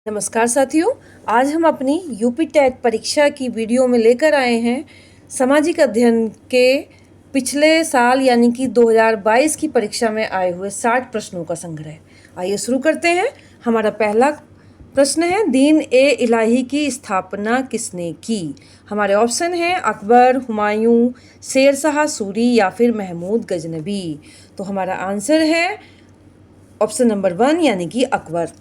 नमस्कार साथियों, आज हम अपनी यूपी टेट परीक्षा की वीडियो में लेकर आए हैं सामाजिक अध्ययन के पिछले साल यानी कि 2022 की परीक्षा में आए हुए 60 प्रश्नों का संग्रह। आइए शुरू करते हैं। हमारा पहला प्रश्न है, दीन ए इलाही की स्थापना किसने की? हमारे ऑप्शन हैं अकबर, हुमायूं, शेर शाह सूरी या फिर महमूद गजनबी। तो हमारा आंसर है ऑप्शन नंबर 1 यानी कि अकबर।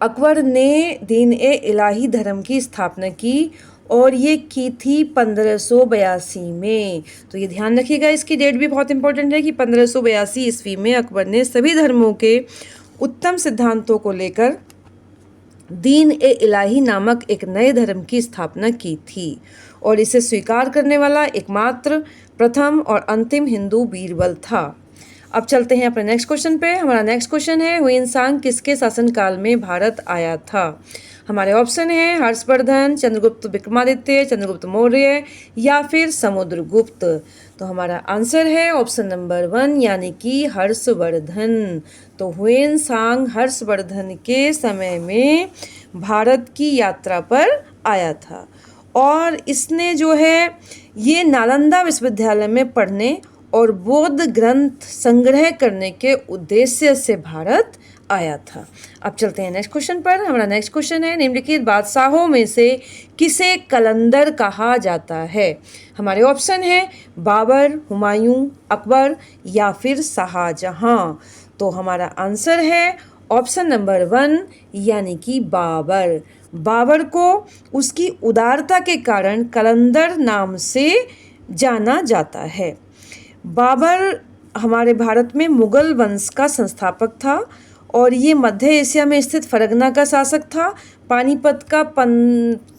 अकबर ने दीन ए इलाही धर्म की स्थापना की और ये की थी 1582 में। तो ये ध्यान रखिएगा, इसकी डेट भी बहुत इंपॉर्टेंट है कि 1582 ईस्वी में अकबर ने सभी धर्मों के उत्तम सिद्धांतों को लेकर दीन ए इलाही नामक एक नए धर्म की स्थापना की थी और इसे स्वीकार करने वाला एकमात्र, प्रथम और अंतिम हिंदू बीरबल था। अब चलते हैं अपने नेक्स्ट क्वेश्चन पे। हमारा नेक्स्ट क्वेश्चन है, हुएनसांग किसके शासनकाल में भारत आया था? हमारे ऑप्शन हैं हर्षवर्धन, चंद्रगुप्त विक्रमादित्य, चंद्रगुप्त मौर्य या फिर समुद्रगुप्त। तो हमारा आंसर है ऑप्शन नंबर 1 यानी कि हर्षवर्धन। तो हुएनसांग हर्षवर्धन के समय में भारत की यात्रा पर आया था और इसने जो है ये नालंदा विश्वविद्यालय में पढ़ने और बौद्ध ग्रंथ संग्रह करने के उद्देश्य से भारत आया था। अब चलते हैं नेक्स्ट क्वेश्चन पर। हमारा नेक्स्ट क्वेश्चन है, निम्नलिखित बादशाहों में से किसे कलंदर कहा जाता है? हमारे ऑप्शन हैं बाबर, हुमायूं, अकबर या फिर शाहजहां। तो हमारा आंसर है ऑप्शन नंबर 1 यानी कि बाबर। बाबर को उसकी उदारता के कारण कलंदर नाम से जाना जाता है। बाबर हमारे भारत में मुगल वंश का संस्थापक था और ये मध्य एशिया में स्थित फरगना का शासक था। पानीपत का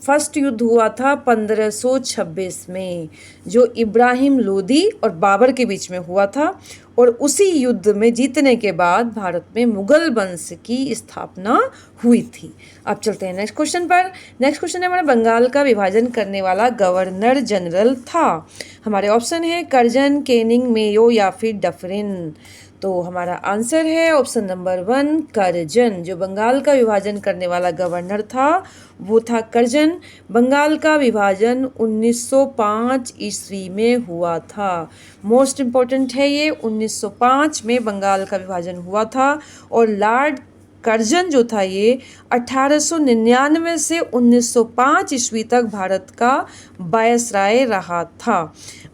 फर्स्ट युद्ध हुआ था 1526 में, जो इब्राहिम लोदी और बाबर के बीच में हुआ था और उसी युद्ध में जीतने के बाद भारत में मुगल वंश की स्थापना हुई थी। अब चलते हैं नेक्स्ट क्वेश्चन पर। नेक्स्ट क्वेश्चन है हमारा, बंगाल का विभाजन करने वाला गवर्नर जनरल था? हमारे ऑप्शन है कर्जन, केनिंग, मेयो या फिर डफरिन। तो हमारा आंसर है ऑप्शन नंबर 1 कर्जन। जो बंगाल का विभाजन करने वाला गवर्नर था वो था कर्जन। बंगाल का विभाजन 1905 ईस्वी में हुआ था। मोस्ट इम्पॉर्टेंट है ये, 1905 में बंगाल का विभाजन हुआ था और लॉर्ड कर्जन जो था ये 1899 से 1905 ईस्वी तक भारत का वायसराय रहा था।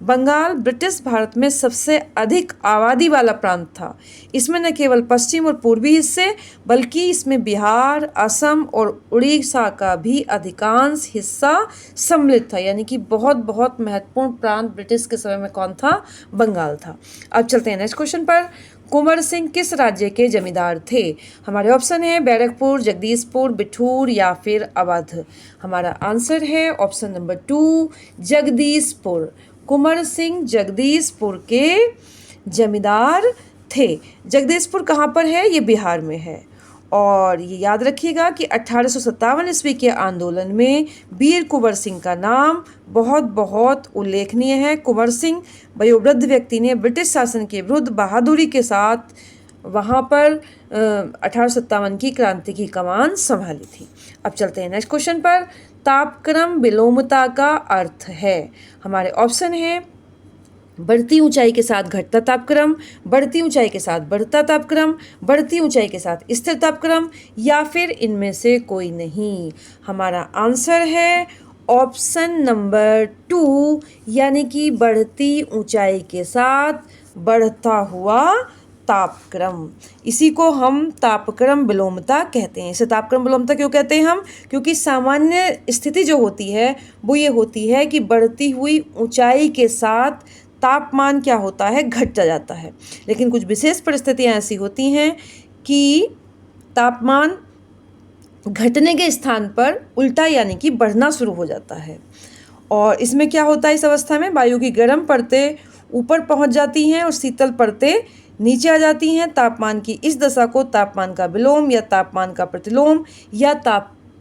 बंगाल ब्रिटिश भारत में सबसे अधिक आबादी वाला प्रांत था। इसमें न केवल पश्चिम और पूर्वी हिस्से बल्कि इसमें बिहार, असम और उड़ीसा का भी अधिकांश हिस्सा सम्मिलित था। यानी कि बहुत बहुत महत्वपूर्ण प्रांत ब्रिटिश के समय में कौन था? बंगाल था। अब चलते हैं नेक्स्ट क्वेश्चन पर। कुंवर सिंह किस राज्य के जमींदार थे? हमारे ऑप्शन है बैरकपुर, जगदीशपुर, बिठूर या फिर अवध। हमारा आंसर है ऑप्शन नंबर 2 जगदीशपुर। कुंवर सिंह जगदीशपुर के जमींदार थे। जगदीशपुर कहाँ पर है? ये बिहार में है। और ये याद रखिएगा कि 1857 ईस्वी के आंदोलन में वीर कुंवर सिंह का नाम बहुत बहुत उल्लेखनीय है। कुंवर सिंह वयोवृद्ध व्यक्ति ने ब्रिटिश शासन के विरुद्ध बहादुरी के साथ वहाँ पर 1857 की क्रांति की कमान संभाली थी। अब चलते हैं नेक्स्ट क्वेश्चन पर। तापक्रम विलोमता का अर्थ है? हमारे ऑप्शन है बढ़ती ऊंचाई के साथ घटता तापक्रम, बढ़ती ऊंचाई के साथ बढ़ता तापक्रम, बढ़ती ऊंचाई के साथ स्थिर तापक्रम या फिर इनमें से कोई नहीं। हमारा आंसर है ऑप्शन नंबर 2 यानी कि बढ़ती ऊंचाई के साथ बढ़ता हुआ तापक्रम। इसी को हम तापक्रम विलोमता कहते हैं। इसे तापक्रम विलोमता क्यों कहते हैं हम? क्योंकि सामान्य स्थिति जो होती है वो ये होती है कि बढ़ती हुई ऊंचाई के साथ तापमान क्या होता है? घट जाता है। लेकिन कुछ विशेष परिस्थितियां ऐसी होती हैं कि तापमान घटने के स्थान पर उल्टा यानी कि बढ़ना शुरू हो जाता है। और इसमें क्या होता है? इस अवस्था में वायु की गर्म परतें ऊपर पहुंच जाती हैं और शीतल परतें नीचे आ जाती हैं। तापमान की इस दशा को तापमान का विलोम या तापमान का प्रतिलोम या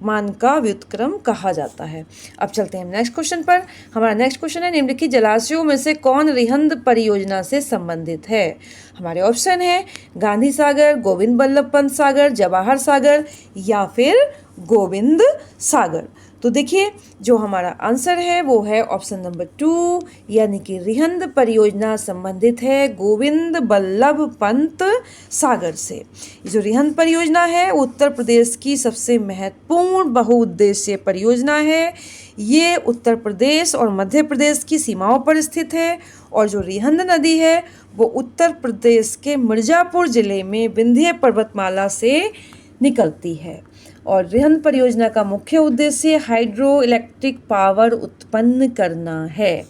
मान का व्युत्क्रम कहा जाता है। अब चलते हैं नेक्स्ट क्वेश्चन पर। हमारा नेक्स्ट क्वेश्चन है, निम्नलिखित जलाशयों में से कौन रिहंद परियोजना से संबंधित है? हमारे ऑप्शन है गांधी सागर, गोविंद बल्लभ पंत सागर, जवाहर सागर या फिर गोविंद सागर। तो देखिए जो हमारा आंसर है वो है ऑप्शन नंबर 2, यानी कि रिहंद परियोजना संबंधित है गोविंद बल्लभ पंत सागर से। ये जो रिहंद परियोजना है उत्तर प्रदेश की सबसे महत्वपूर्ण बहुउद्देशीय परियोजना है। ये उत्तर प्रदेश और मध्य प्रदेश की सीमाओं पर स्थित है और जो रिहंद नदी है वो उत्तर प्रदेश के मिर्जापुर जिले में विंध्य पर्वतमाला से निकलती है और रिहंद परियोजना का मुख्य उद्देश्य हाइड्रो इलेक्ट्रिक पावर उत्पन्न करना है।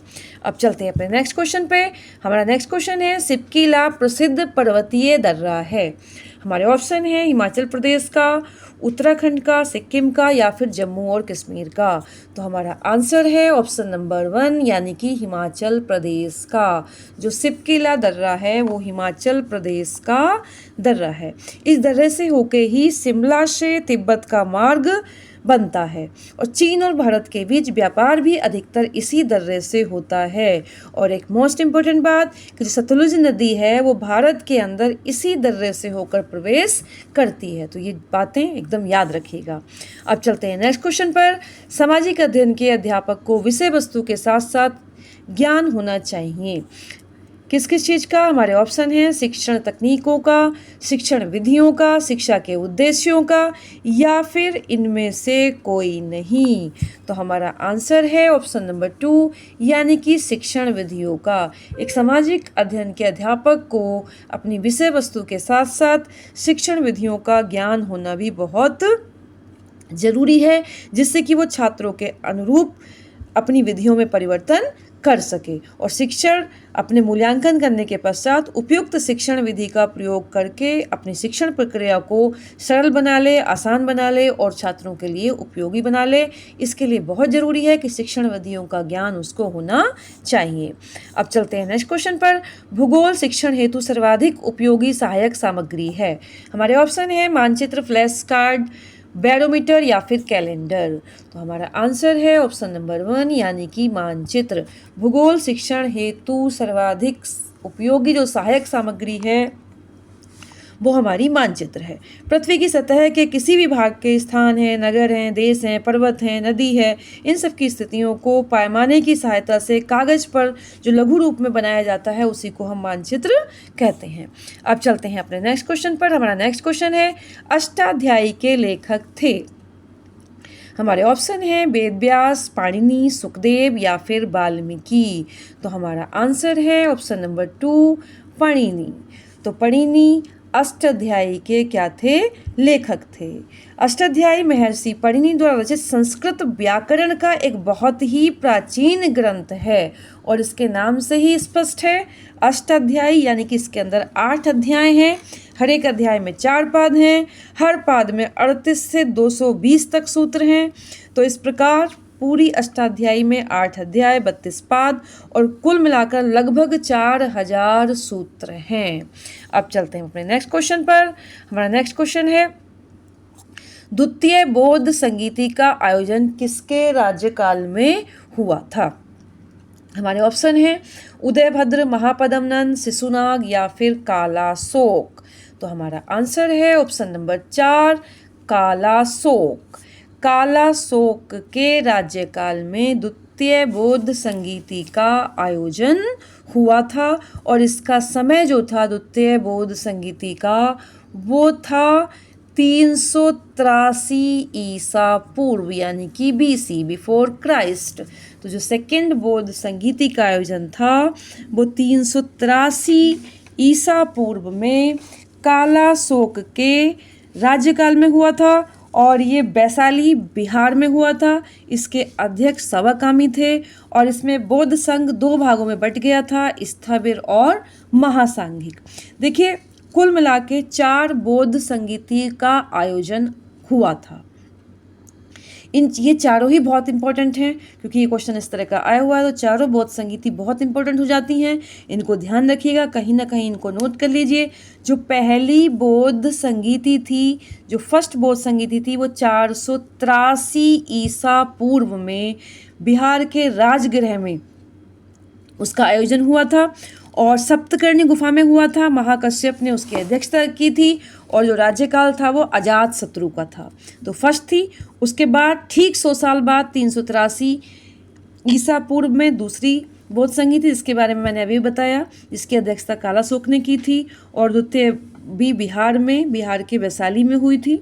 अब चलते हैं अपने नेक्स्ट क्वेश्चन पे। हमारा नेक्स्ट क्वेश्चन है, सिपकीला प्रसिद्ध पर्वतीय दर्रा है। हमारे ऑप्शन है हिमाचल प्रदेश का, उत्तराखंड का, सिक्किम का या फिर जम्मू और कश्मीर का। तो हमारा आंसर है ऑप्शन नंबर 1, यानी कि हिमाचल प्रदेश का। जो सिपकीला दर्रा है वो हिमाचल प्रदेश का दर्रा है। इस दर्रे से होके ही शिमला से तिब्बत का मार्ग बनता है और चीन और भारत के बीच व्यापार भी अधिकतर इसी दर्रे से होता है। और एक मोस्ट इम्पोर्टेंट बात कि जो सतलुज नदी है वो भारत के अंदर इसी दर्रे से होकर प्रवेश करती है। तो ये बातें एकदम याद रखिएगा। अब चलते हैं नेक्स्ट क्वेश्चन पर। सामाजिक अध्ययन के अध्यापक को विषय वस्तु के साथ साथ ज्ञान होना चाहिए। किस किस चीज़ का? हमारे ऑप्शन हैं शिक्षण तकनीकों का, शिक्षण विधियों का, शिक्षा के उद्देश्यों का या फिर इनमें से कोई नहीं। तो हमारा आंसर है ऑप्शन नंबर 2, यानी कि शिक्षण विधियों का। एक सामाजिक अध्ययन के अध्यापक को अपनी विषय वस्तु के साथ साथ शिक्षण विधियों का ज्ञान होना भी बहुत ज़रूरी है, जिससे कि वो छात्रों के अनुरूप अपनी विधियों में परिवर्तन कर सके और शिक्षण अपने मूल्यांकन करने के पश्चात उपयुक्त शिक्षण विधि का प्रयोग करके अपनी शिक्षण प्रक्रिया को सरल बना ले, आसान बना ले और छात्रों के लिए उपयोगी बना ले। इसके लिए बहुत ज़रूरी है कि शिक्षण विधियों का ज्ञान उसको होना चाहिए। अब चलते हैं नेक्स्ट क्वेश्चन पर। भूगोल शिक्षण हेतु सर्वाधिक उपयोगी सहायक सामग्री है। हमारे ऑप्शन है मानचित्र, फ्लैश कार्ड, बैरोमीटर या फिर कैलेंडर। तो हमारा आंसर है ऑप्शन नंबर 1, यानी कि मानचित्र। भूगोल शिक्षण हेतु सर्वाधिक उपयोगी जो सहायक सामग्री है वो हमारी मानचित्र है। पृथ्वी की सतह के किसी भी भाग के स्थान हैं, नगर हैं, देश हैं, पर्वत हैं, नदी है, इन सब की स्थितियों को पैमाने की सहायता से कागज पर जो लघु रूप में बनाया जाता है उसी को हम मानचित्र कहते हैं। अब चलते हैं अपने नेक्स्ट क्वेश्चन पर। हमारा नेक्स्ट क्वेश्चन है, अष्टाध्यायी के लेखक थे। हमारे ऑप्शन हैं वेद व्यास, पाणिनि, सुखदेव या फिर वाल्मीकि। तो हमारा आंसर है ऑप्शन नंबर 2, पाणिनि। तो पाणिनि अष्टाध्यायी के क्या थे? लेखक थे। अष्टाध्यायी महर्षि पाणिनि द्वारा रचित संस्कृत व्याकरण का एक बहुत ही प्राचीन ग्रंथ है और इसके नाम से ही स्पष्ट है अष्टाध्यायी, यानी कि इसके अंदर 8 अध्याय हैं। हर एक अध्याय में 4 पाद हैं। हर पाद में 38 से 220 तक सूत्र हैं। तो इस प्रकार पूरी अष्टाध्यायी में 8 अध्याय, 32 पाद और कुल मिलाकर लगभग 4000 सूत्र हैं। अब चलते हैं अपने नेक्स्ट क्वेश्चन पर। हमारा नेक्स्ट क्वेश्चन है, द्वितीय बौद्ध संगीति का आयोजन किसके राज्यकाल में हुआ था? हमारे ऑप्शन हैं उदयभद्र, महापद्मनंद, शिशुनाग या फिर कालाशोक। तो हमारा आंसर है ऑप्शन नंबर 4, कालाशोक। कालाशोक के राज्यकाल में द्वितीय बौद्ध संगीति का आयोजन हुआ था और इसका समय जो था द्वितीय बौद्ध संगीति का वो था 383 ईसा पूर्व, यानी कि BC, बिफोर क्राइस्ट। तो जो सेकेंड बौद्ध संगीति का आयोजन था वो 383 ईसा पूर्व में कालाशोक के राज्यकाल में हुआ था और ये वैशाली बिहार में हुआ था। इसके अध्यक्ष सवाकामी थे और इसमें बौद्ध संघ 2 भागों में बट गया था, स्थविर और महासांघिक। देखिए कुल मिला के 4 बौद्ध संगीति का आयोजन हुआ था। ये चारों ही बहुत इंपॉर्टेंट हैं, क्योंकि ये क्वेश्चन इस तरह का आया हुआ है, तो चारों बौद्ध संगीति बहुत इंपॉर्टेंट हो जाती हैं। इनको ध्यान रखिएगा, कहीं ना कहीं इनको नोट कर लीजिए। जो पहली बौद्ध संगीति थी, जो फर्स्ट बौद्ध संगीति थी, वो 483 ईसा पूर्व में बिहार के राजगृह में उसका आयोजन हुआ था और सप्तकर्णी गुफा में हुआ था। महाकश्यप ने उसकी अध्यक्षता की थी और जो राज्यकाल था वो अजात शत्रु का था। तो फर्स्ट थी। उसके बाद ठीक 100 साल बाद 383 ईसा पूर्व में दूसरी बौद्ध संगीति, जिसके बारे में मैंने अभी बताया, जिसकी अध्यक्षता कालाशोक ने की थी, और द्वितीय भी बिहार के वैशाली में हुई थी।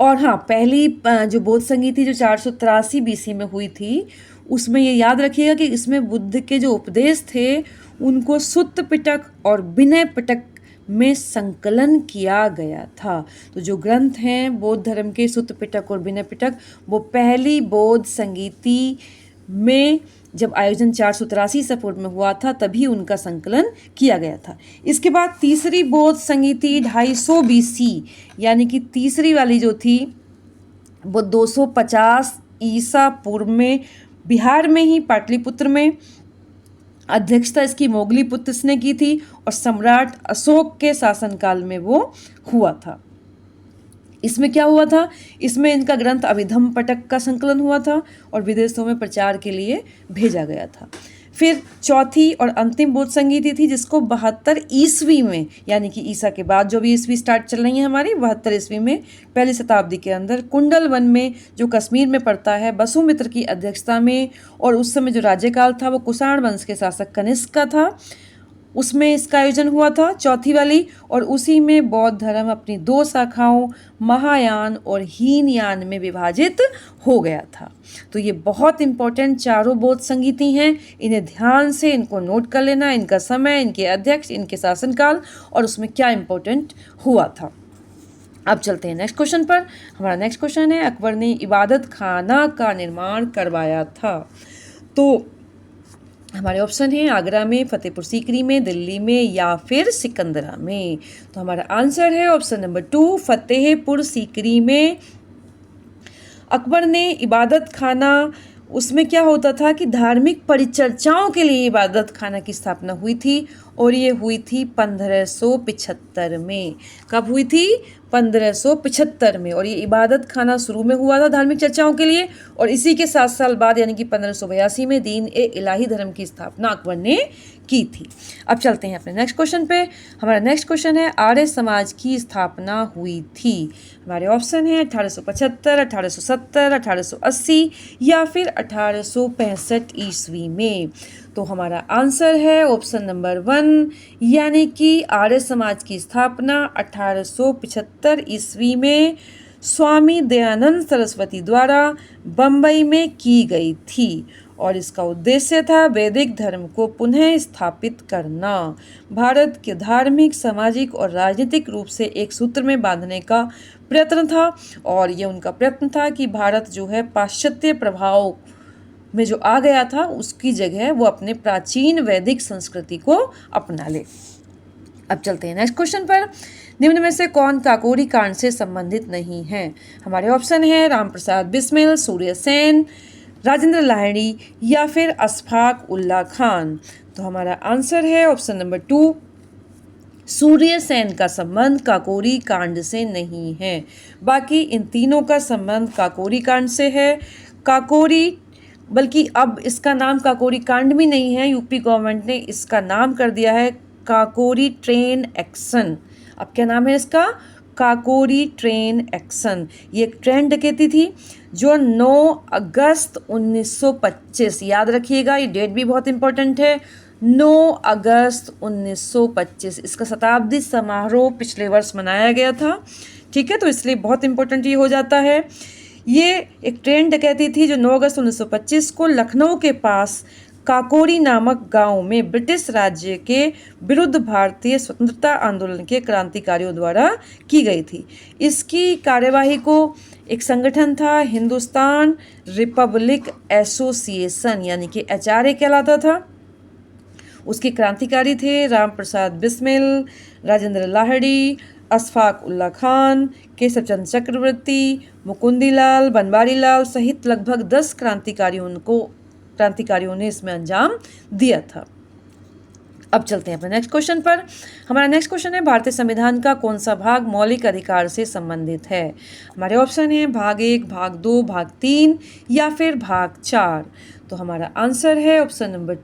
और हाँ, पहली जो बौद्ध संगीति जो 483 BC में हुई थी, उसमें ये याद रखिएगा कि इसमें बुद्ध के जो उपदेश थे उनको सुत्त पिटक और विनय पिटक में संकलन किया गया था। तो जो ग्रंथ हैं बौद्ध धर्म के, सुत्त पिटक और विनय पिटक, वो पहली बौद्ध संगीति में जब आयोजन 483 ईसा पूर्व में हुआ था तभी उनका संकलन किया गया था। इसके बाद तीसरी बौद्ध संगीति 250 BC, यानी कि तीसरी वाली जो थी वो 250 ईसा पूर्व में बिहार में ही पाटलिपुत्र में अध्यक्षता इसकी मोगलीपुत्र ने की थी और सम्राट अशोक के शासनकाल में वो हुआ था। इसमें क्या हुआ था? इसमें इनका ग्रंथ अभिधम्म पिटक का संकलन हुआ था और विदेशों में प्रचार के लिए भेजा गया था। फिर चौथी और अंतिम बौद्ध संगीति थी जिसको 72 ईस्वी में, यानी कि ईसा के बाद जो भी ईस्वी स्टार्ट चल रही है हमारी, 72 ईस्वी में पहली शताब्दी के अंदर कुंडल वन में, जो कश्मीर में पड़ता है, वसुमित्र की अध्यक्षता में, और उस समय जो राज्यकाल था वो कुषाण वंश के शासक कनिष्क का था, उसमें इसका आयोजन हुआ था, चौथी वाली। और उसी में बौद्ध धर्म अपनी 2 शाखाओं महायान और हीनयान में विभाजित हो गया था। तो ये बहुत इंपॉर्टेंट चारों बौद्ध संगीति हैं, इन्हें ध्यान से इनको नोट कर लेना, इनका समय, इनके अध्यक्ष, इनके शासनकाल और उसमें क्या इंपॉर्टेंट हुआ था। अब चलते हैं नेक्स्ट क्वेश्चन पर। हमारा नेक्स्ट क्वेश्चन है, अकबर ने इबादत खाना का निर्माण करवाया था। तो हमारे ऑप्शन हैं आगरा में, फतेहपुर सीकरी में, दिल्ली में या फिर सिकंदरा में। तो हमारा आंसर है ऑप्शन नंबर 2, फतेहपुर सीकरी में। अकबर ने इबादत खाना, उसमें क्या होता था कि धार्मिक परिचर्चाओं के लिए इबादत खाना की स्थापना हुई थी और ये हुई थी 1575 में। कब हुई थी? 1575 में। और ये इबादत खाना शुरू में हुआ था धार्मिक चर्चाओं के लिए, और इसी के 7 साल बाद यानी कि 1582 में दीन ए इलाही धर्म की स्थापना अकबर ने की थी। अब चलते हैं अपने नेक्स्ट क्वेश्चन पे। हमारा नेक्स्ट क्वेश्चन है, आर्य समाज की स्थापना हुई थी। हमारे ऑप्शन है 1875, 1870, 1880 या फिर 1865 ईस्वी में। तो हमारा आंसर है ऑप्शन नंबर 1, यानी कि आर्य समाज की स्थापना 1875 ईस्वी में स्वामी दयानंद सरस्वती द्वारा बम्बई में की गई थी और इसका उद्देश्य था वैदिक धर्म को पुनः स्थापित करना, भारत के धार्मिक, सामाजिक और राजनीतिक रूप से एक सूत्र में बांधने का प्रयत्न था। और ये उनका प्रयत्न था कि भारत जो है पाश्चात्य प्रभाव में जो आ गया था उसकी जगह वो अपने प्राचीन वैदिक संस्कृति को अपना ले। अब चलते हैं नेक्स्ट क्वेश्चन पर। निम्न में से कौन काकोरी कांड से संबंधित नहीं है? हमारे ऑप्शन है रामप्रसाद बिस्मिल, सूर्य सेन, राजेंद्र लाहिड़ी या फिर अशफाक उल्ला खान। तो हमारा आंसर है ऑप्शन नंबर 2, सूर्य सेन का संबंध काकोरी कांड से नहीं है। बाकी इन तीनों का संबंध काकोरी कांड से है। काकोरी, बल्कि अब इसका नाम काकोरी कांड भी नहीं है, यूपी गवर्नमेंट ने इसका नाम कर दिया है काकोरी ट्रेन एक्शन। अब क्या नाम है इसका? Kakori train action. ये एक ट्रेन डकैती थी जो 9 अगस्त 1925, याद रखिएगा ये डेट भी बहुत इंपॉर्टेंट है, 9 अगस्त 1925। इसका शताब्दी समारोह पिछले वर्ष मनाया गया था, ठीक है, तो इसलिए बहुत इंपॉर्टेंट ये हो जाता है। ये एक ट्रेन डकैती थी जो 9 अगस्त 1925 को लखनऊ के पास काकोरी नामक गांव में ब्रिटिश राज्य के विरुद्ध भारतीय स्वतंत्रता आंदोलन के क्रांतिकारियों द्वारा की गई थी। इसकी कार्यवाही को एक संगठन था हिंदुस्तान रिपब्लिक एसोसिएशन, यानी कि HRA कहलाता था। उसके क्रांतिकारी थे रामप्रसाद बिस्मिल, राजेंद्र लाहिड़ी, अशफाक उल्ला खान, केशव चंद्र चक्रवर्ती, मुकुंदीलाल, बनवारी लाल सहित लगभग 10 क्रांतिकारियों ने इसमें अंजाम दिया था। अब चलते हैं अपने नेक्स्ट क्वेश्चन पर। हमारा नेक्स्ट क्वेश्चन है, भारतीय संविधान का कौन सा भाग मौलिक अधिकार से संबंधित है? हमारे ऑप्शन है भाग 1, भाग 2, भाग 3 या फिर भाग 4। तो हमारा आंसर है ऑप्शन नंबर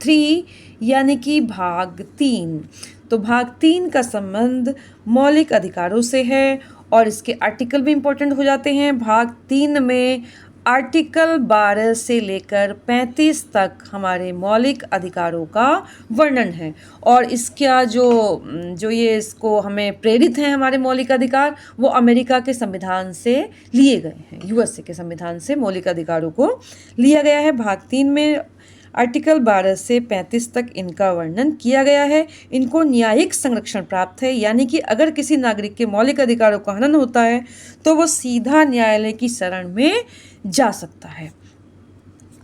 3 यानी कि भाग 3। तो भाग 3 का संबंध मौलिक अधिकारों से है और इसके आर्टिकल भी इंपॉर्टेंट हो जाते हैं। भाग 3 में आर्टिकल 12 से लेकर 35 तक हमारे मौलिक अधिकारों का वर्णन है और इसका जो ये इसको हमें प्रेरित हैं हमारे मौलिक अधिकार, वो अमेरिका के संविधान से लिए गए हैं। यूएसए के संविधान से मौलिक अधिकारों को लिया गया है। भाग 3 में आर्टिकल 12 से 35 तक इनका वर्णन किया गया है। इनको न्यायिक संरक्षण प्राप्त है, यानी कि अगर किसी नागरिक के मौलिक अधिकारों का हनन होता है तो वो सीधा न्यायालय की शरण में जा सकता है।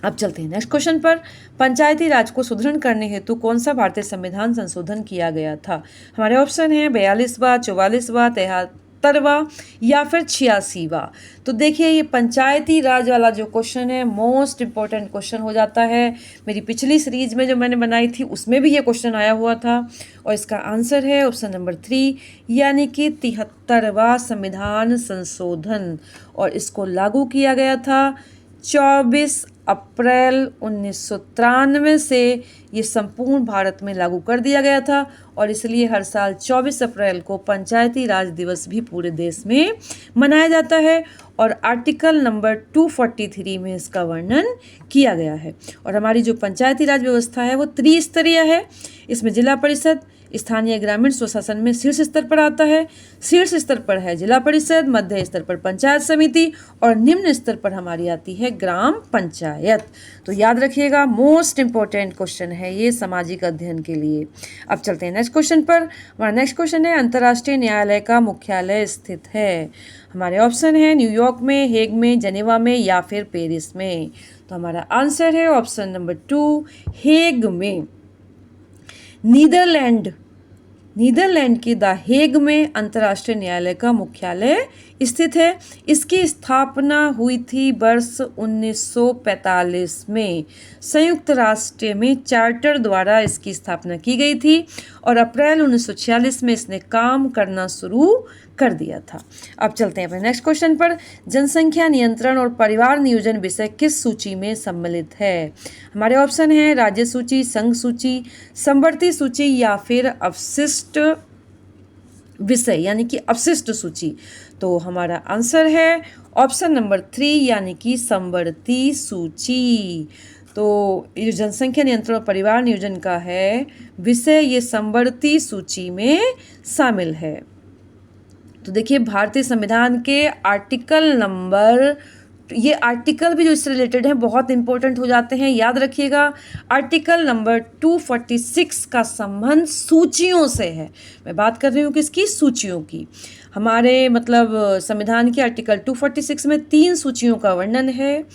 अब चलते हैं नेक्स्ट क्वेश्चन पर। पंचायती राज को सुदृढ़ करने हेतु कौन सा भारतीय संविधान संशोधन किया गया था? हमारे ऑप्शन है 42वां, 44वां, 73वां या फिर 86वां। तो देखिए ये पंचायती राज वाला जो क्वेश्चन है मोस्ट इम्पॉर्टेंट क्वेश्चन हो जाता है। मेरी पिछली सीरीज में जो मैंने बनाई थी उसमें भी ये क्वेश्चन आया हुआ था और इसका आंसर है ऑप्शन नंबर 3 यानी कि 73वां संविधान संशोधन, और इसको लागू किया गया था 24 अप्रैल 1993 से। ये संपूर्ण भारत में लागू कर दिया गया था और इसलिए हर साल 24 अप्रैल को पंचायती राज दिवस भी पूरे देश में मनाया जाता है और आर्टिकल नंबर 243 में इसका वर्णन किया गया है। और हमारी जो पंचायती राज व्यवस्था है वो त्रिस्तरीय है। इसमें जिला परिषद स्थानीय ग्रामीण स्वशासन में शीर्ष स्तर पर आता है। शीर्ष स्तर पर है जिला परिषद, मध्य स्तर पर पंचायत समिति और निम्न स्तर पर हमारी आती है ग्राम पंचायत। तो याद रखिएगा मोस्ट इम्पोर्टेंट क्वेश्चन है ये सामाजिक अध्ययन के लिए। अब चलते हैं नेक्स्ट क्वेश्चन पर। हमारा नेक्स्ट क्वेश्चन है, अंतर्राष्ट्रीय न्यायालय का मुख्यालय स्थित है? हमारे ऑप्शन है न्यूयॉर्क में, हेग में, जेनेवा में या फिर पेरिस में। तो हमारा आंसर है ऑप्शन नंबर 2 हेग में। नीदरलैंड के द हेग में अंतर्राष्ट्रीय न्यायालय का मुख्यालय स्थित है। इसकी स्थापना हुई थी वर्ष 1945 में। संयुक्त राष्ट्र में चार्टर द्वारा इसकी स्थापना की गई थी और अप्रैल 1946 में इसने काम करना शुरू कर दिया था। अब चलते हैं अपने नेक्स्ट क्वेश्चन पर। जनसंख्या नियंत्रण और परिवार नियोजन विषय किस सूची में सम्मिलित है? हमारे ऑप्शन है राज्य सूची, संघ सूची, समवर्ती सूची या फिर अवशिष्ट विषय यानी कि अपशिष्ट सूची। तो हमारा आंसर है ऑप्शन नंबर 3 यानी कि समवर्ती सूची। तो ये जो जनसंख्या नियंत्रण और परिवार नियोजन का है विषय, ये समवर्ती सूची में शामिल है। तो देखिए भारतीय संविधान के आर्टिकल नंबर, ये आर्टिकल भी जो इससे रिलेटेड हैं बहुत इंपॉर्टेंट हो जाते हैं, याद रखिएगा। आर्टिकल नंबर 246 का संबंध सूचियों से है। मैं बात कर रही हूँ किसकी? सूचियों की। हमारे मतलब संविधान के आर्टिकल 246 में 3 सूचियों का वर्णन है,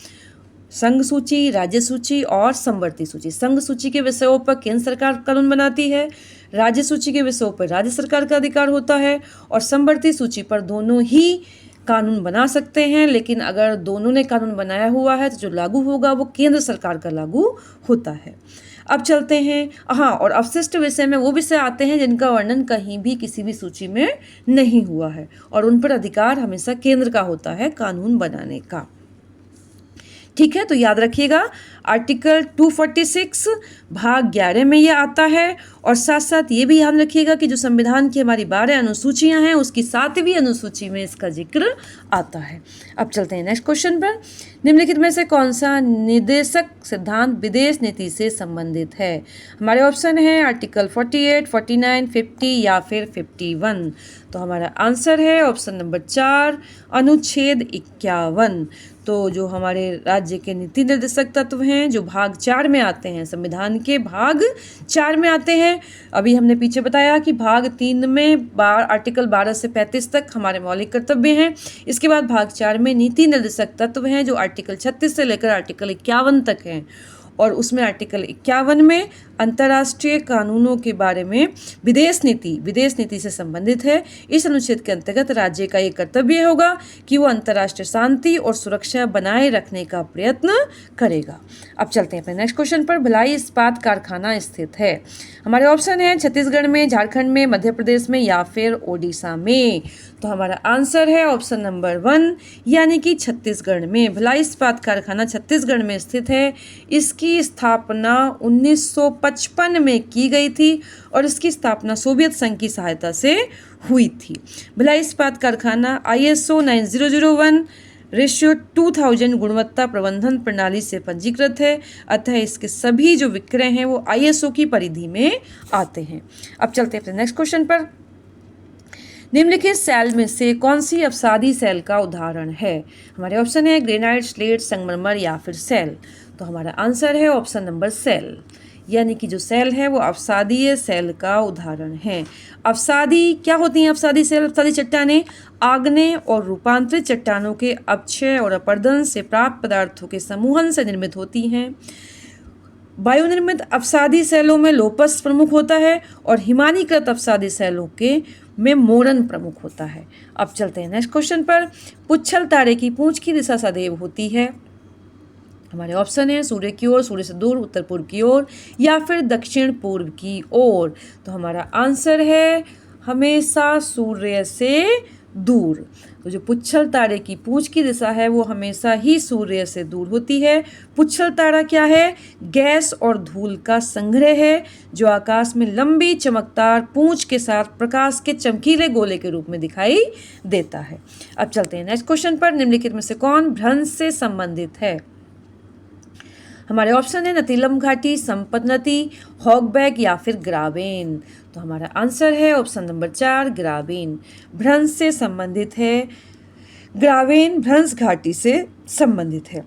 संघ सूची, राज्य सूची और समवर्ती सूची। संघ सूची के विषयों पर केंद्र सरकार कानून बनाती है, राज्य सूची के विषयों पर राज्य सरकार का अधिकार होता है और समवर्ती सूची पर दोनों ही कानून बना सकते हैं, लेकिन अगर दोनों ने कानून बनाया हुआ है तो जो लागू होगा वो केंद्र सरकार का लागू होता है। अब चलते हैं, हाँ, और अवशिष्ट विषय में वो विषय आते हैं जिनका वर्णन कहीं भी किसी भी सूची में नहीं हुआ है और उन पर अधिकार हमेशा केंद्र का होता है कानून बनाने का। ठीक है, तो याद रखिएगा आर्टिकल 246 भाग 11 में ये आता है और साथ साथ ये भी याद रखिएगा कि जो संविधान की हमारी 12 अनुसूचियां हैं उसकी 7वीं अनुसूची में इसका जिक्र आता है। अब चलते हैं नेक्स्ट क्वेश्चन पर। निम्नलिखित में से कौन सा निर्देशक सिद्धांत विदेश नीति से संबंधित है? हमारे ऑप्शन है आर्टिकल 48, 49, 50 या फिर 51। तो हमारा आंसर है ऑप्शन नंबर 4 अनुच्छेद 51। तो जो हमारे राज्य के नीति निर्देशक तत्व हैं जो भाग 4 में आते हैं, संविधान के भाग 4 में आते हैं। अभी हमने पीछे बताया कि भाग 3 में आर्टिकल 12 से 35 तक हमारे मौलिक कर्तव्य हैं। इसके बाद भाग 4 में नीति निर्देशक तत्व हैं जो आर्टिकल 36 से लेकर आर्टिकल 51 तक हैं और उसमें आर्टिकल 51 में अंतर्राष्ट्रीय कानूनों के बारे में विदेश नीति से संबंधित है। इस अनुच्छेद के अंतर्गत राज्य का ये कर्तव्य होगा कि वो अंतर्राष्ट्रीय शांति और सुरक्षा बनाए रखने का प्रयत्न करेगा। अब चलते हैं अपने नेक्स्ट क्वेश्चन पर। भिलाई इस्पात कारखाना स्थित है, हमारे ऑप्शन है छत्तीसगढ़ में, झारखंड में, मध्य प्रदेश में या फिर ओडिशा में। तो हमारा आंसर है ऑप्शन नंबर 1 यानी कि छत्तीसगढ़ में। भिलाई इस्पात कारखाना छत्तीसगढ़ में स्थित है। इसकी स्थापना 1955 में की गई थी और इसकी स्थापना सोवियत संघ की सहायता से हुई थी। भिलाई इस्पात कारखाना ISO 9001 रेशियो 2000 गुणवत्ता प्रबंधन प्रणाली से पंजीकृत है, अतः इसके सभी जो विक्रय हैं वो ISO की परिधि में आते हैं। अब चलते हैं अपने नेक्स्ट क्वेश्चन पर। निम्नलिखित सेल में से कौन सी अवसादी सेल का उदाहरण है? हमारे ऑप्शन है ग्रेनाइट, स्लेट, संगमरमर या फिर सेल। तो हमारा आंसर है ऑप्शन नंबर सेल, यानी कि जो सेल है वो अवसादीय सेल का उदाहरण है। अवसादी क्या होती हैं? अवसादी सेल, अवसादी चट्टानें आग्नेय और रूपांतरित चट्टानों के अपक्षय और अपरदन से प्राप्त पदार्थों के समूहन से निर्मित होती हैं। वायुनिर्मित अवसादी सेलों में लोपस प्रमुख होता है और हिमानीकृत अवसादी सेलों के में मोरन प्रमुख होता है। अब चलते हैं नेक्स्ट क्वेश्चन पर। पुच्छल तारे की पूंछ की दिशा सदैव होती है। हमारे ऑप्शन है सूर्य की ओर, सूर्य से दूर, उत्तर पूर्व की ओर या फिर दक्षिण पूर्व की ओर। तो हमारा आंसर है हमेशा सूर्य से दूर। तो जो पुच्छल तारे की पूंछ की दिशा है वो हमेशा ही सूर्य से दूर होती है। पुच्छल तारा क्या है? गैस और धूल का संग्रह है जो आकाश में लंबी चमकदार पूंछ के साथ प्रकाश के चमकीले गोले के रूप में दिखाई देता है। अब चलते हैं नेक्स्ट क्वेश्चन पर। निम्नलिखित में से कौन भ्रंश से संबंधित है? हमारे ऑप्शन है नतीलम घाटी, संपतनती, हॉगबैक या फिर ग्राबेन। तो हमारा आंसर है ऑप्शन नंबर 4 ग्राबेन, भ्रंश से संबंधित है। ग्राबेन भ्रंश घाटी से संबंधित है।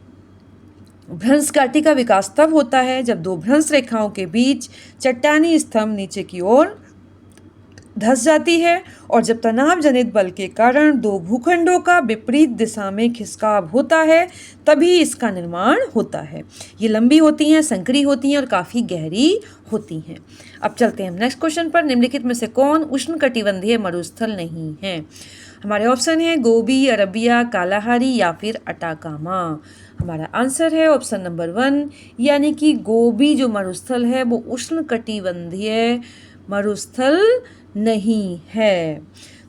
भ्रंश घाटी का विकास तब होता है जब दो भ्रंश रेखाओं के बीच चट्टानी स्तंभ नीचे की ओर धंस जाती है और जब तनाव जनित बल के कारण दो भूखंडों का विपरीत दिशा में खिसकाव होता है तभी इसका निर्माण होता है। ये लंबी होती हैं, संकरी होती हैं और काफ़ी गहरी होती हैं। अब चलते हैं हम नेक्स्ट क्वेश्चन पर। निम्नलिखित में से कौन उष्णकटिबंधीय मरुस्थल नहीं है? हमारे ऑप्शन है गोबी, अरबिया, कालाहारी या फिर अटाकामा। हमारा आंसर है ऑप्शन नंबर 1 यानी कि गोबी जो मरुस्थल है वो उष्णकटिबंधीय मरुस्थल नहीं है।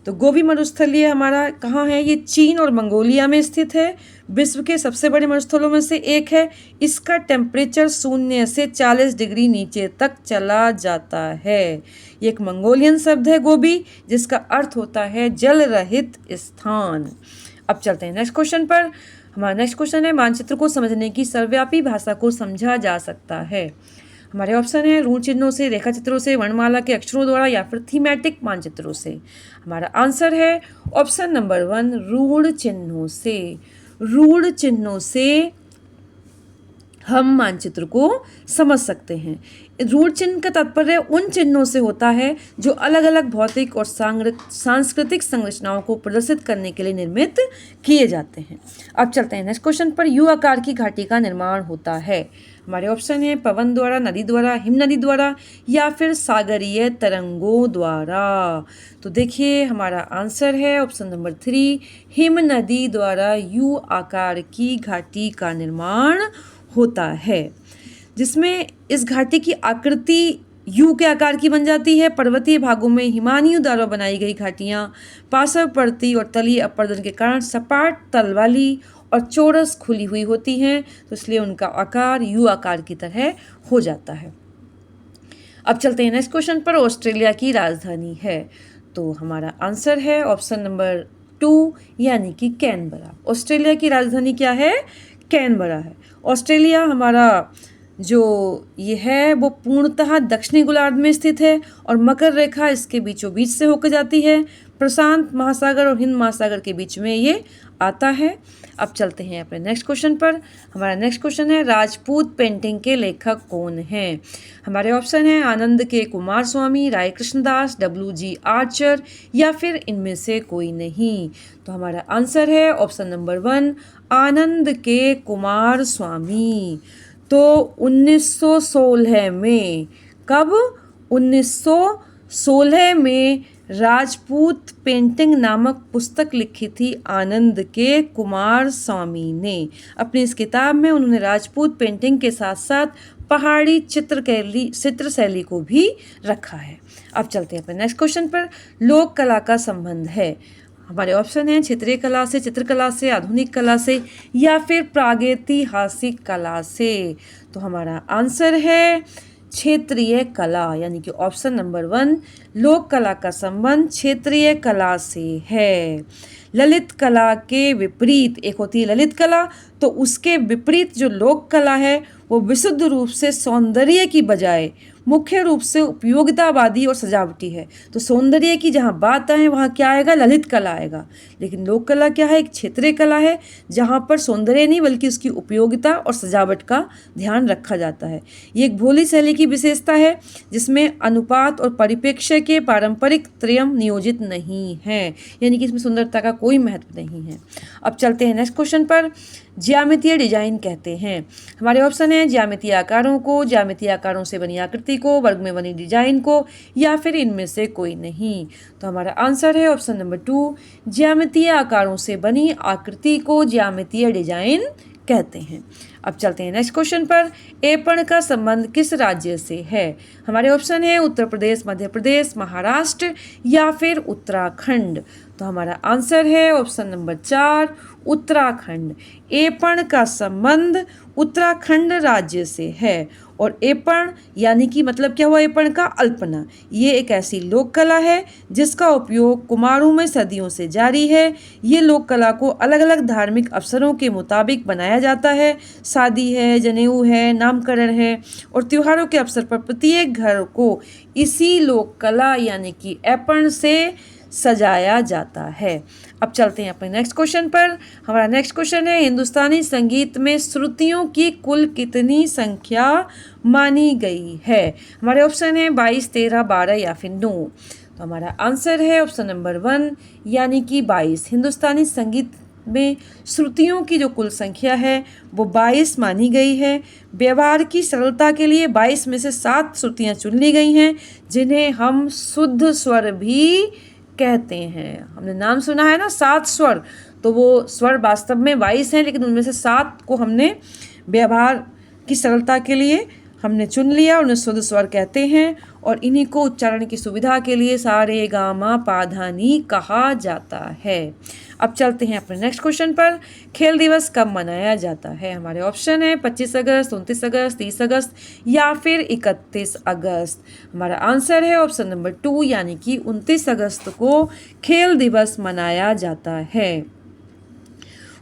तो गोबी मरुस्थल ये हमारा कहाँ है? ये चीन और मंगोलिया में स्थित है। विश्व के सबसे बड़े मरुस्थलों में से एक है। इसका टेम्परेचर 0 से 40 डिग्री नीचे तक चला जाता है। ये एक मंगोलियन शब्द है गोबी, जिसका अर्थ होता है जल रहित स्थान। अब चलते हैं नेक्स्ट क्वेश्चन पर। हमारा नेक्स्ट क्वेश्चन है मानचित्र को समझने की सर्वव्यापी भाषा को समझा जा सकता है। हमारे ऑप्शन है ऋण चिन्हों से, रेखा चित्रों से, वर्णमाला के अक्षरों द्वारा या फिर थीमेटिक मानचित्रों से। हमारा आंसर है ऑप्शन नंबर 1 ऋण चिन्हों से। ऋण चिन्हों से हम मानचित्र को समझ सकते हैं। ऋण चिन्ह का तात्पर्य उन चिन्हों से होता है जो अलग अलग भौतिक और सांस्कृतिक संरचनाओं को प्रदर्शित करने के लिए निर्मित किए जाते हैं। अब चलते हैं नेक्स्ट क्वेश्चन पर। यू आकार की घाटी का निर्माण होता है। हमारे ऑप्शन है पवन द्वारा, नदी द्वारा, हिमनदी द्वारा या फिर सागरीय तरंगों द्वारा। तो देखिए हमारा आंसर है ऑप्शन नंबर 3 हिमनदी द्वारा यू आकार की घाटी का निर्माण होता है, जिसमें इस घाटी की आकृति यू के आकार की बन जाती है। पर्वतीय भागों में हिमानियों द्वारा बनाई गई घाटियाँ पार्श्व परती और तलीय अपरदन के कारण सपाट तल वाली और चौरस खुली हुई होती हैं, तो इसलिए उनका आकार यू आकार की तरह हो जाता है। अब चलते हैं नेक्स्ट क्वेश्चन पर। ऑस्ट्रेलिया की राजधानी है। तो हमारा आंसर है ऑप्शन नंबर 2 यानी कि कैनबरा। ऑस्ट्रेलिया की राजधानी क्या है? कैनबरा है। ऑस्ट्रेलिया हमारा जो ये है वो पूर्णतः दक्षिणी गोलार्ध में स्थित है और मकर रेखा इसके बीचों बीच से होकर जाती है। प्रशांत महासागर और हिंद महासागर के बीच में ये आता है। अब चलते हैं अपने नेक्स्ट क्वेश्चन पर। हमारा नेक्स्ट क्वेश्चन है राजपूत पेंटिंग के लेखक कौन हैं? हमारे ऑप्शन है आनंद के कुमार स्वामी, राय कृष्णदास, WG आर्चर या फिर इनमें से कोई नहीं। तो हमारा आंसर है ऑप्शन नंबर 1 आनंद के कुमार स्वामी। तो 1916 में, कब? 1916 में राजपूत पेंटिंग नामक पुस्तक लिखी थी आनंद के कुमार स्वामी ने। अपनी इस किताब में उन्होंने राजपूत पेंटिंग के साथ साथ पहाड़ी चित्रशैली को भी रखा है। अब चलते हैं अपने नेक्स्ट क्वेश्चन पर। लोक कला का संबंध है, हमारे ऑप्शन हैं क्षेत्रीय कला से, चित्रकला से, आधुनिक कला से या फिर प्रागैतिहासिक कला से। तो हमारा आंसर है क्षेत्रीय कला, यानी कि ऑप्शन नंबर 1, लोक कला का संबंध क्षेत्रीय कला से है। ललित कला के विपरीत एक होती है ललित कला, तो उसके विपरीत जो लोक कला है वो विशुद्ध रूप से सौंदर्य की बजाय मुख्य रूप से उपयोगितावादी और सजावटी है। तो सौंदर्य की जहाँ बात आए वहाँ क्या आएगा? ललित कला आएगा। लेकिन लोक कला क्या है? एक क्षेत्रीय कला है जहाँ पर सौंदर्य नहीं बल्कि उसकी उपयोगिता और सजावट का ध्यान रखा जाता है। ये एक भोली शैली की विशेषता है जिसमें अनुपात और परिप्रेक्ष्य के पारंपरिक त्रयम नियोजित नहीं है, यानी कि इसमें सुंदरता का कोई महत्व नहीं है। अब चलते हैं नेक्स्ट क्वेश्चन पर। ज्यामितीय डिजाइन कहते हैं, हमारे ऑप्शन है ज्यामितीय आकारों को, ज्यामितीय आकारों से बनी आकृति को, वर्ग में बनी डिजाइन को या फिर इनमें से कोई नहीं। तो हमारा आंसर है ऑप्शन नंबर 2, ज्यामितीय आकारों से बनी आकृति को ज्यामितीय डिजाइन कहते हैं। अब चलते हैं नेक्स्ट क्वेश्चन पर। एपण का संबंध किस राज्य से है? हमारे ऑप्शन है उत्तर प्रदेश, मध्य प्रदेश, महाराष्ट्र या फिर उत्तराखंड। तो हमारा आंसर है ऑप्शन नंबर 4, उत्तराखंड। एपण का संबंध उत्तराखंड राज्य से है। और एपण यानी कि मतलब क्या हुआ? एपण का अल्पना, ये एक ऐसी लोक कला है जिसका उपयोग कुमाऊं में सदियों से जारी है। ये लोक कला को अलग अलग धार्मिक अवसरों के मुताबिक बनाया जाता है। शादी है, जनेऊ है, नामकरण है और त्योहारों के अवसर पर प्रत्येक घर को इसी लोक कला यानी कि एपण से सजाया जाता है। अब चलते हैं अपने नेक्स्ट क्वेश्चन पर। हमारा नेक्स्ट क्वेश्चन है हिंदुस्तानी संगीत में श्रुतियों की कुल कितनी संख्या मानी गई है? हमारे ऑप्शन है 22, 13, 12 या फिर 9। तो हमारा आंसर है ऑप्शन नंबर 1 यानी कि 22। हिंदुस्तानी संगीत में श्रुतियों की जो कुल संख्या है वो 22 मानी गई है। व्यवहार की सरलता के लिए 22 में से 7 श्रुतियाँ चुन ली गई हैं जिन्हें हम शुद्ध स्वर भी कहते हैं। हमने नाम सुना है ना 7 स्वर, तो वो स्वर वास्तव में 22 हैं लेकिन उनमें से 7 को हमने व्यवहार की सरलता के लिए हमने चुन लिया, उन्हें शुद्ध स्वर कहते हैं और इन्हीं को उच्चारण की सुविधा के लिए सा रे गा मा पा धा नी कहा जाता है। अब चलते हैं अपने नेक्स्ट क्वेश्चन पर। खेल दिवस कब मनाया जाता है? हमारे ऑप्शन है 25 अगस्त, 29 अगस्त, 30 अगस्त या फिर 31 अगस्त। हमारा आंसर है ऑप्शन नंबर 2 यानी कि 29 अगस्त को खेल दिवस मनाया जाता है।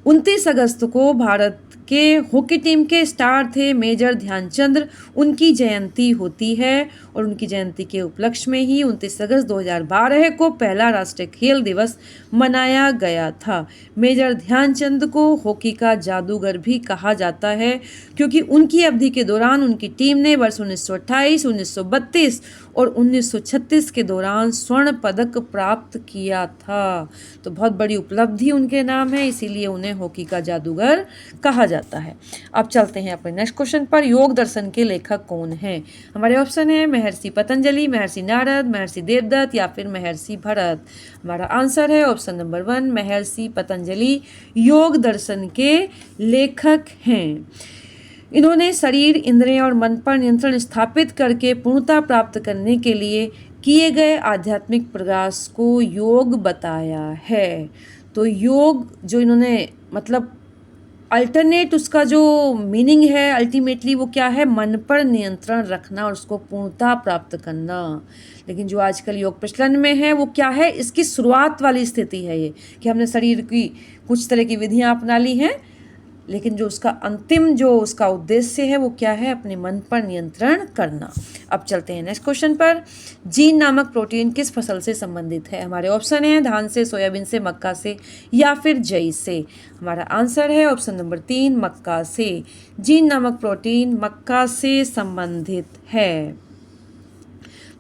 29 अगस्त को भारत के हॉकी टीम के स्टार थे मेजर ध्यानचंद, उनकी जयंती होती है और उनकी जयंती के उपलक्ष्य में ही 29 अगस्त 2012 को पहला राष्ट्रीय खेल दिवस मनाया गया था। मेजर ध्यानचंद को हॉकी का जादूगर भी कहा जाता है क्योंकि उनकी अवधि के दौरान उनकी टीम ने वर्ष 1928, 1932 और 1936 के दौरान स्वर्ण पदक प्राप्त किया था। तो बहुत बड़ी उपलब्धि उनके नाम है, इसीलिए उन्हें हॉकी का जादूगर कहा जाता है। अब चलते हैं अपने नेक्स्ट क्वेश्चन पर। योग दर्शन के लेखक कौन हैं? हमारे ऑप्शन है महर्षि पतंजलि, महर्षि नारद, महर्षि देवदत्त या फिर महर्षि भरत। हमारा आंसर है ऑप्शन नंबर 1 महर्षि पतंजलि योग दर्शन के लेखक हैं। इन्होंने शरीर, इंद्रियों और मन पर नियंत्रण स्थापित करके पूर्णता प्राप्त करने के लिए किए गए आध्यात्मिक प्रयास को योग बताया है। तो योग जो इन्होंने मतलब अल्टरनेट उसका जो मीनिंग है अल्टीमेटली वो क्या है? मन पर नियंत्रण रखना और उसको पूर्णता प्राप्त करना। लेकिन जो आजकल योग प्रचलन में है वो क्या है? इसकी शुरुआत वाली स्थिति है ये कि हमने शरीर की कुछ तरह की विधियां अपना ली हैं लेकिन जो उसका अंतिम जो उसका उद्देश्य है वो क्या है? अपने मन पर नियंत्रण करना। अब चलते हैं नेक्स्ट क्वेश्चन पर। जीन नामक प्रोटीन किस फसल से संबंधित है? हमारे ऑप्शन है धान से, सोयाबीन से, मक्का से या फिर जई से। हमारा आंसर है ऑप्शन नंबर 3 मक्का से। जीन नामक प्रोटीन मक्का से संबंधित है।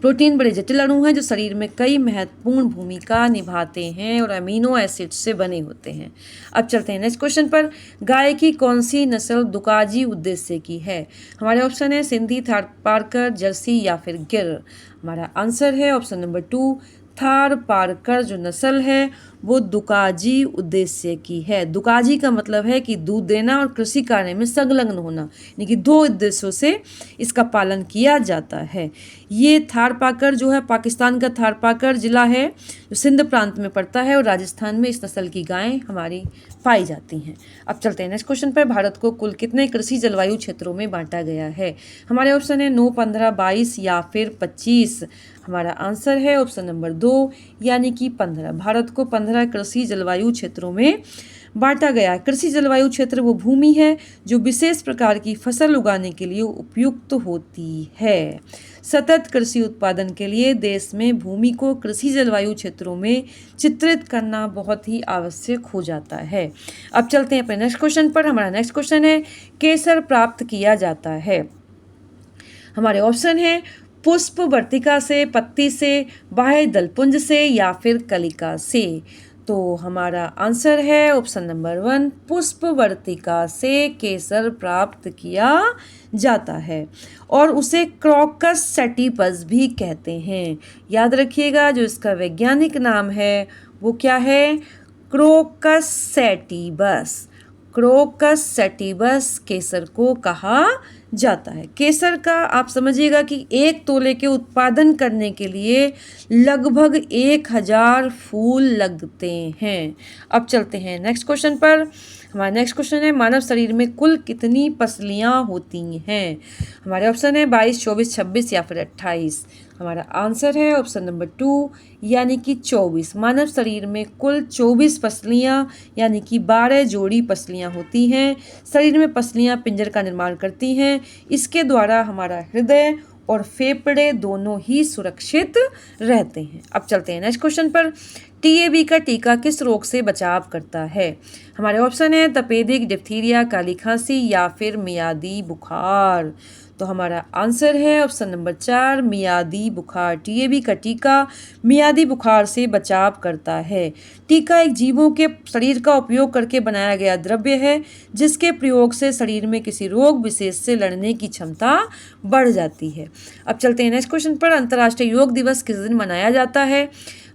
प्रोटीन बड़े जटिल अणु हैं जो शरीर में कई महत्वपूर्ण भूमिका निभाते हैं और अमीनो एसिड से बने होते हैं। अब चलते हैं नेक्स्ट क्वेश्चन पर। गाय की कौन सी नस्ल दुकाजी उद्देश्य की है? हमारे ऑप्शन है सिंधी, थारपारकर, जर्सी या फिर गिर। हमारा आंसर है ऑप्शन नंबर 2, थारपारकर जो नस्ल है वो दुकाजी उद्देश्य की है। दुकाजी का मतलब है कि दूध देना और कृषि कार्य में संलग्न होना, यानी कि 2 उद्देश्यों से इसका पालन किया जाता है। ये थारपारकर जो है पाकिस्तान का थारपारकर जिला है जो सिंध प्रांत में पड़ता है और राजस्थान में इस नस्ल की गायें हमारी पाई जाती हैं। अब चलते हैं नेक्स्ट क्वेश्चन पर। भारत को कुल कितने कृषि जलवायु क्षेत्रों में बांटा गया है? हमारे ऑप्शन है 9, 15, 22 या फिर 25। हमारा आंसर है ऑप्शन नंबर 2 यानी कि 15। भारत को 15 कृषि जलवायु क्षेत्रों में बांटा गया है। कृषि जलवायु क्षेत्र वो भूमि है जो विशेष प्रकार की फसल उगाने के लिए उपयुक्त होती है। सतत कृषि उत्पादन के लिए देश में भूमि को कृषि जलवायु क्षेत्रों में चित्रित करना बहुत ही आवश्यक हो जाता है। अब चलते हैं अपने नेक्स्ट क्वेश्चन पर। हमारा नेक्स्ट क्वेश्चन है केसर प्राप्त किया जाता है? हमारे ऑप्शन है पुष्प वर्तिका से, पत्ती से, बाह्य दलपुंज से या फिर कलिका से। तो हमारा आंसर है ऑप्शन नंबर 1, पुष्प वर्तिका से केसर प्राप्त किया जाता है और उसे क्रोकस सैटिवस भी कहते हैं। याद रखिएगा जो इसका वैज्ञानिक नाम है वो क्या है? Crocus sativus. क्रोकस सैटिवस केसर को कहा जाता है। केसर का आप समझिएगा कि 1 तोले के उत्पादन करने के लिए लगभग 1000 फूल लगते हैं। अब चलते हैं नेक्स्ट क्वेश्चन पर। हमारा नेक्स्ट क्वेश्चन है मानव शरीर में कुल कितनी पसलियां होती हैं? हमारे ऑप्शन है 22, 24, 26 या फिर 28। हमारा आंसर है ऑप्शन नंबर 2 यानी कि 24। मानव शरीर में कुल 24 पसलियां यानी कि 12 जोड़ी पसलियां होती हैं। शरीर में पसलियां पिंजर का निर्माण करती हैं। इसके द्वारा हमारा हृदय और फेफड़े दोनों ही सुरक्षित रहते हैं। अब चलते हैं नेक्स्ट क्वेश्चन पर। टीएबी का टीका किस रोग से बचाव करता है? हमारे ऑप्शन है तपेदिक, डिप्थीरिया, काली खांसी या फिर मियादी बुखार। तो हमारा आंसर है ऑप्शन नंबर 4, मियादी बुखार। टीएबी का टीका मियादी बुखार से बचाव करता है। टीका एक जीवों के शरीर का उपयोग करके बनाया गया द्रव्य है जिसके प्रयोग से शरीर में किसी रोग विशेष से लड़ने की क्षमता बढ़ जाती है। अब चलते हैं नेक्स्ट क्वेश्चन पर। अंतर्राष्ट्रीय योग दिवस किस दिन मनाया जाता है?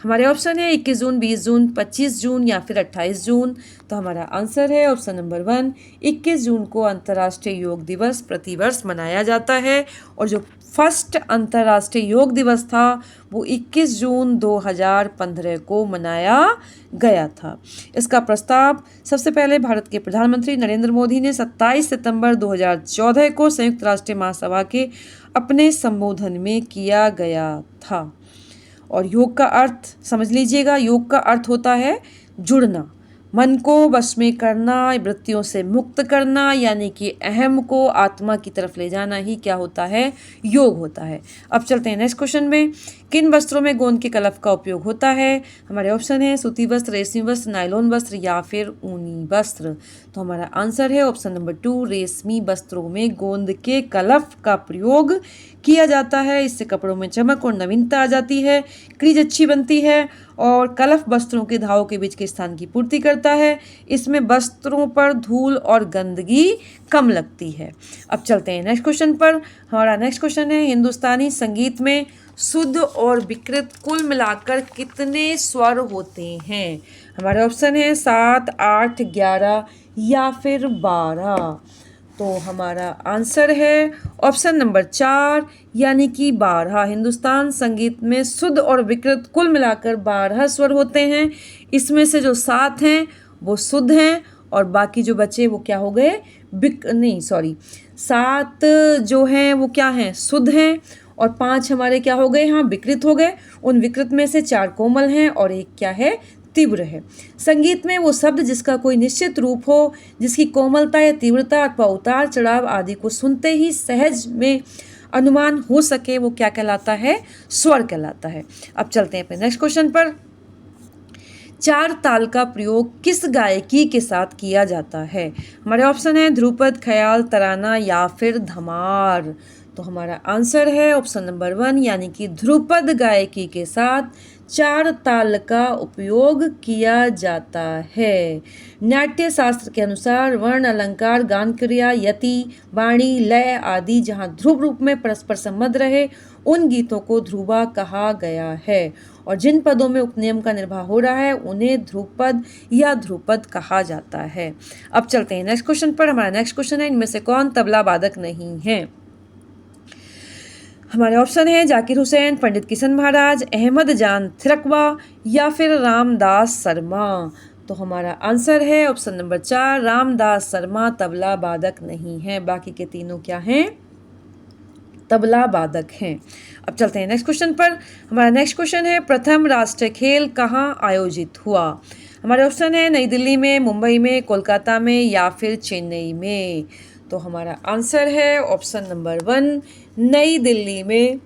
हमारे ऑप्शन है 21 जून, 20 जून, 25 जून या फिर 28 जून। तो हमारा आंसर है ऑप्शन नंबर 1, 21 जून को अंतर्राष्ट्रीय योग दिवस प्रतिवर्ष मनाया जाता है और जो फर्स्ट अंतर्राष्ट्रीय योग दिवस था वो 21 जून 2015 को मनाया गया था। इसका प्रस्ताव सबसे पहले भारत के प्रधानमंत्री नरेंद्र मोदी ने 27 सितंबर 2014 को संयुक्त राष्ट्र महासभा के अपने संबोधन में किया गया था। और योग का अर्थ समझ लीजिएगा। योग का अर्थ होता है जुड़ना, मन को वश में करना, वृत्तियों से मुक्त करना, यानी कि अहम को आत्मा की तरफ ले जाना ही क्या होता है? योग होता है। अब चलते हैं नेक्स्ट क्वेश्चन में। किन वस्त्रों में गोंद के कलफ का उपयोग होता है? हमारे ऑप्शन है सूती वस्त्र, रेशमी वस्त्र, नायलॉन वस्त्र या फिर ऊनी वस्त्र। तो हमारा आंसर है ऑप्शन नंबर 2, रेशमी वस्त्रों में गोंद के कलफ का प्रयोग किया जाता है। इससे कपड़ों में चमक और नवीनता आ जाती है, क्रीज अच्छी बनती है और कलफ वस्त्रों के धावों के बीच के स्थान की पूर्ति करता है। इसमें वस्त्रों पर धूल और गंदगी कम लगती है। अब चलते हैं नेक्स्ट क्वेश्चन पर। हमारा नेक्स्ट क्वेश्चन है हिंदुस्तानी संगीत में शुद्ध और विकृत कुल मिलाकर कितने स्वर होते हैं? हमारे ऑप्शन है 7, 8, 11 या फिर 12। तो हमारा आंसर है ऑप्शन नंबर 4 यानी कि 12। हिंदुस्तान संगीत में शुद्ध और विकृत कुल मिलाकर 12 स्वर होते हैं। इसमें से जो 7 हैं वो शुद्ध हैं और बाकी जो बचे वो क्या हो गए? 7 जो हैं वो क्या हैं? शुद्ध हैं और 5 हमारे क्या हो गए? हाँ, विकृत हो गए। उन विकृत में से 4 कोमल हैं और एक क्या है? तीव्र है। संगीत में वो शब्द जिसका कोई निश्चित रूप हो, जिसकी कोमलता या तीव्रता अथवा उतार चढ़ाव आदि को सुनते ही सहज में अनुमान हो सके वो क्या कहलाता है? स्वर कहलाता है। अब चलते हैं अपने नेक्स्ट क्वेश्चन पर। 4 ताल का प्रयोग किस गायकी के साथ किया जाता है? हमारे ऑप्शन है ध्रुपद, ख्याल, तराना या फिर धमार। तो हमारा आंसर है ऑप्शन नंबर 1 यानी कि ध्रुपद गायकी के साथ 4 ताल का उपयोग किया जाता है। नाट्य शास्त्र के अनुसार वर्ण, अलंकार, गान क्रिया, यति, वाणी, लय आदि जहाँ ध्रुव रूप में परस्पर संबद्ध रहे उन गीतों को ध्रुवा कहा गया है और जिन पदों में उपनियम का निर्वाह हो रहा है उन्हें ध्रुपद या ध्रुपद कहा जाता है। अब चलते हैं नेक्स्ट क्वेश्चन पर। हमारा नेक्स्ट क्वेश्चन है इनमें से कौन तबला वादक नहीं है। हमारे ऑप्शन है जाकिर हुसैन, पंडित किशन महाराज, अहमद जान थिरकवा या फिर रामदास शर्मा। तो हमारा आंसर है ऑप्शन नंबर 4 रामदास शर्मा तबला वादक नहीं है। बाकी के तीनों क्या हैं? तबला वादक हैं। अब चलते हैं नेक्स्ट क्वेश्चन पर। हमारा नेक्स्ट क्वेश्चन है प्रथम राष्ट्रीय खेल कहाँ आयोजित हुआ। हमारे ऑप्शन है नई दिल्ली में, मुंबई में, कोलकाता में या फिर चेन्नई में। तो हमारा आंसर है ऑप्शन नंबर 1 नई दिल्ली में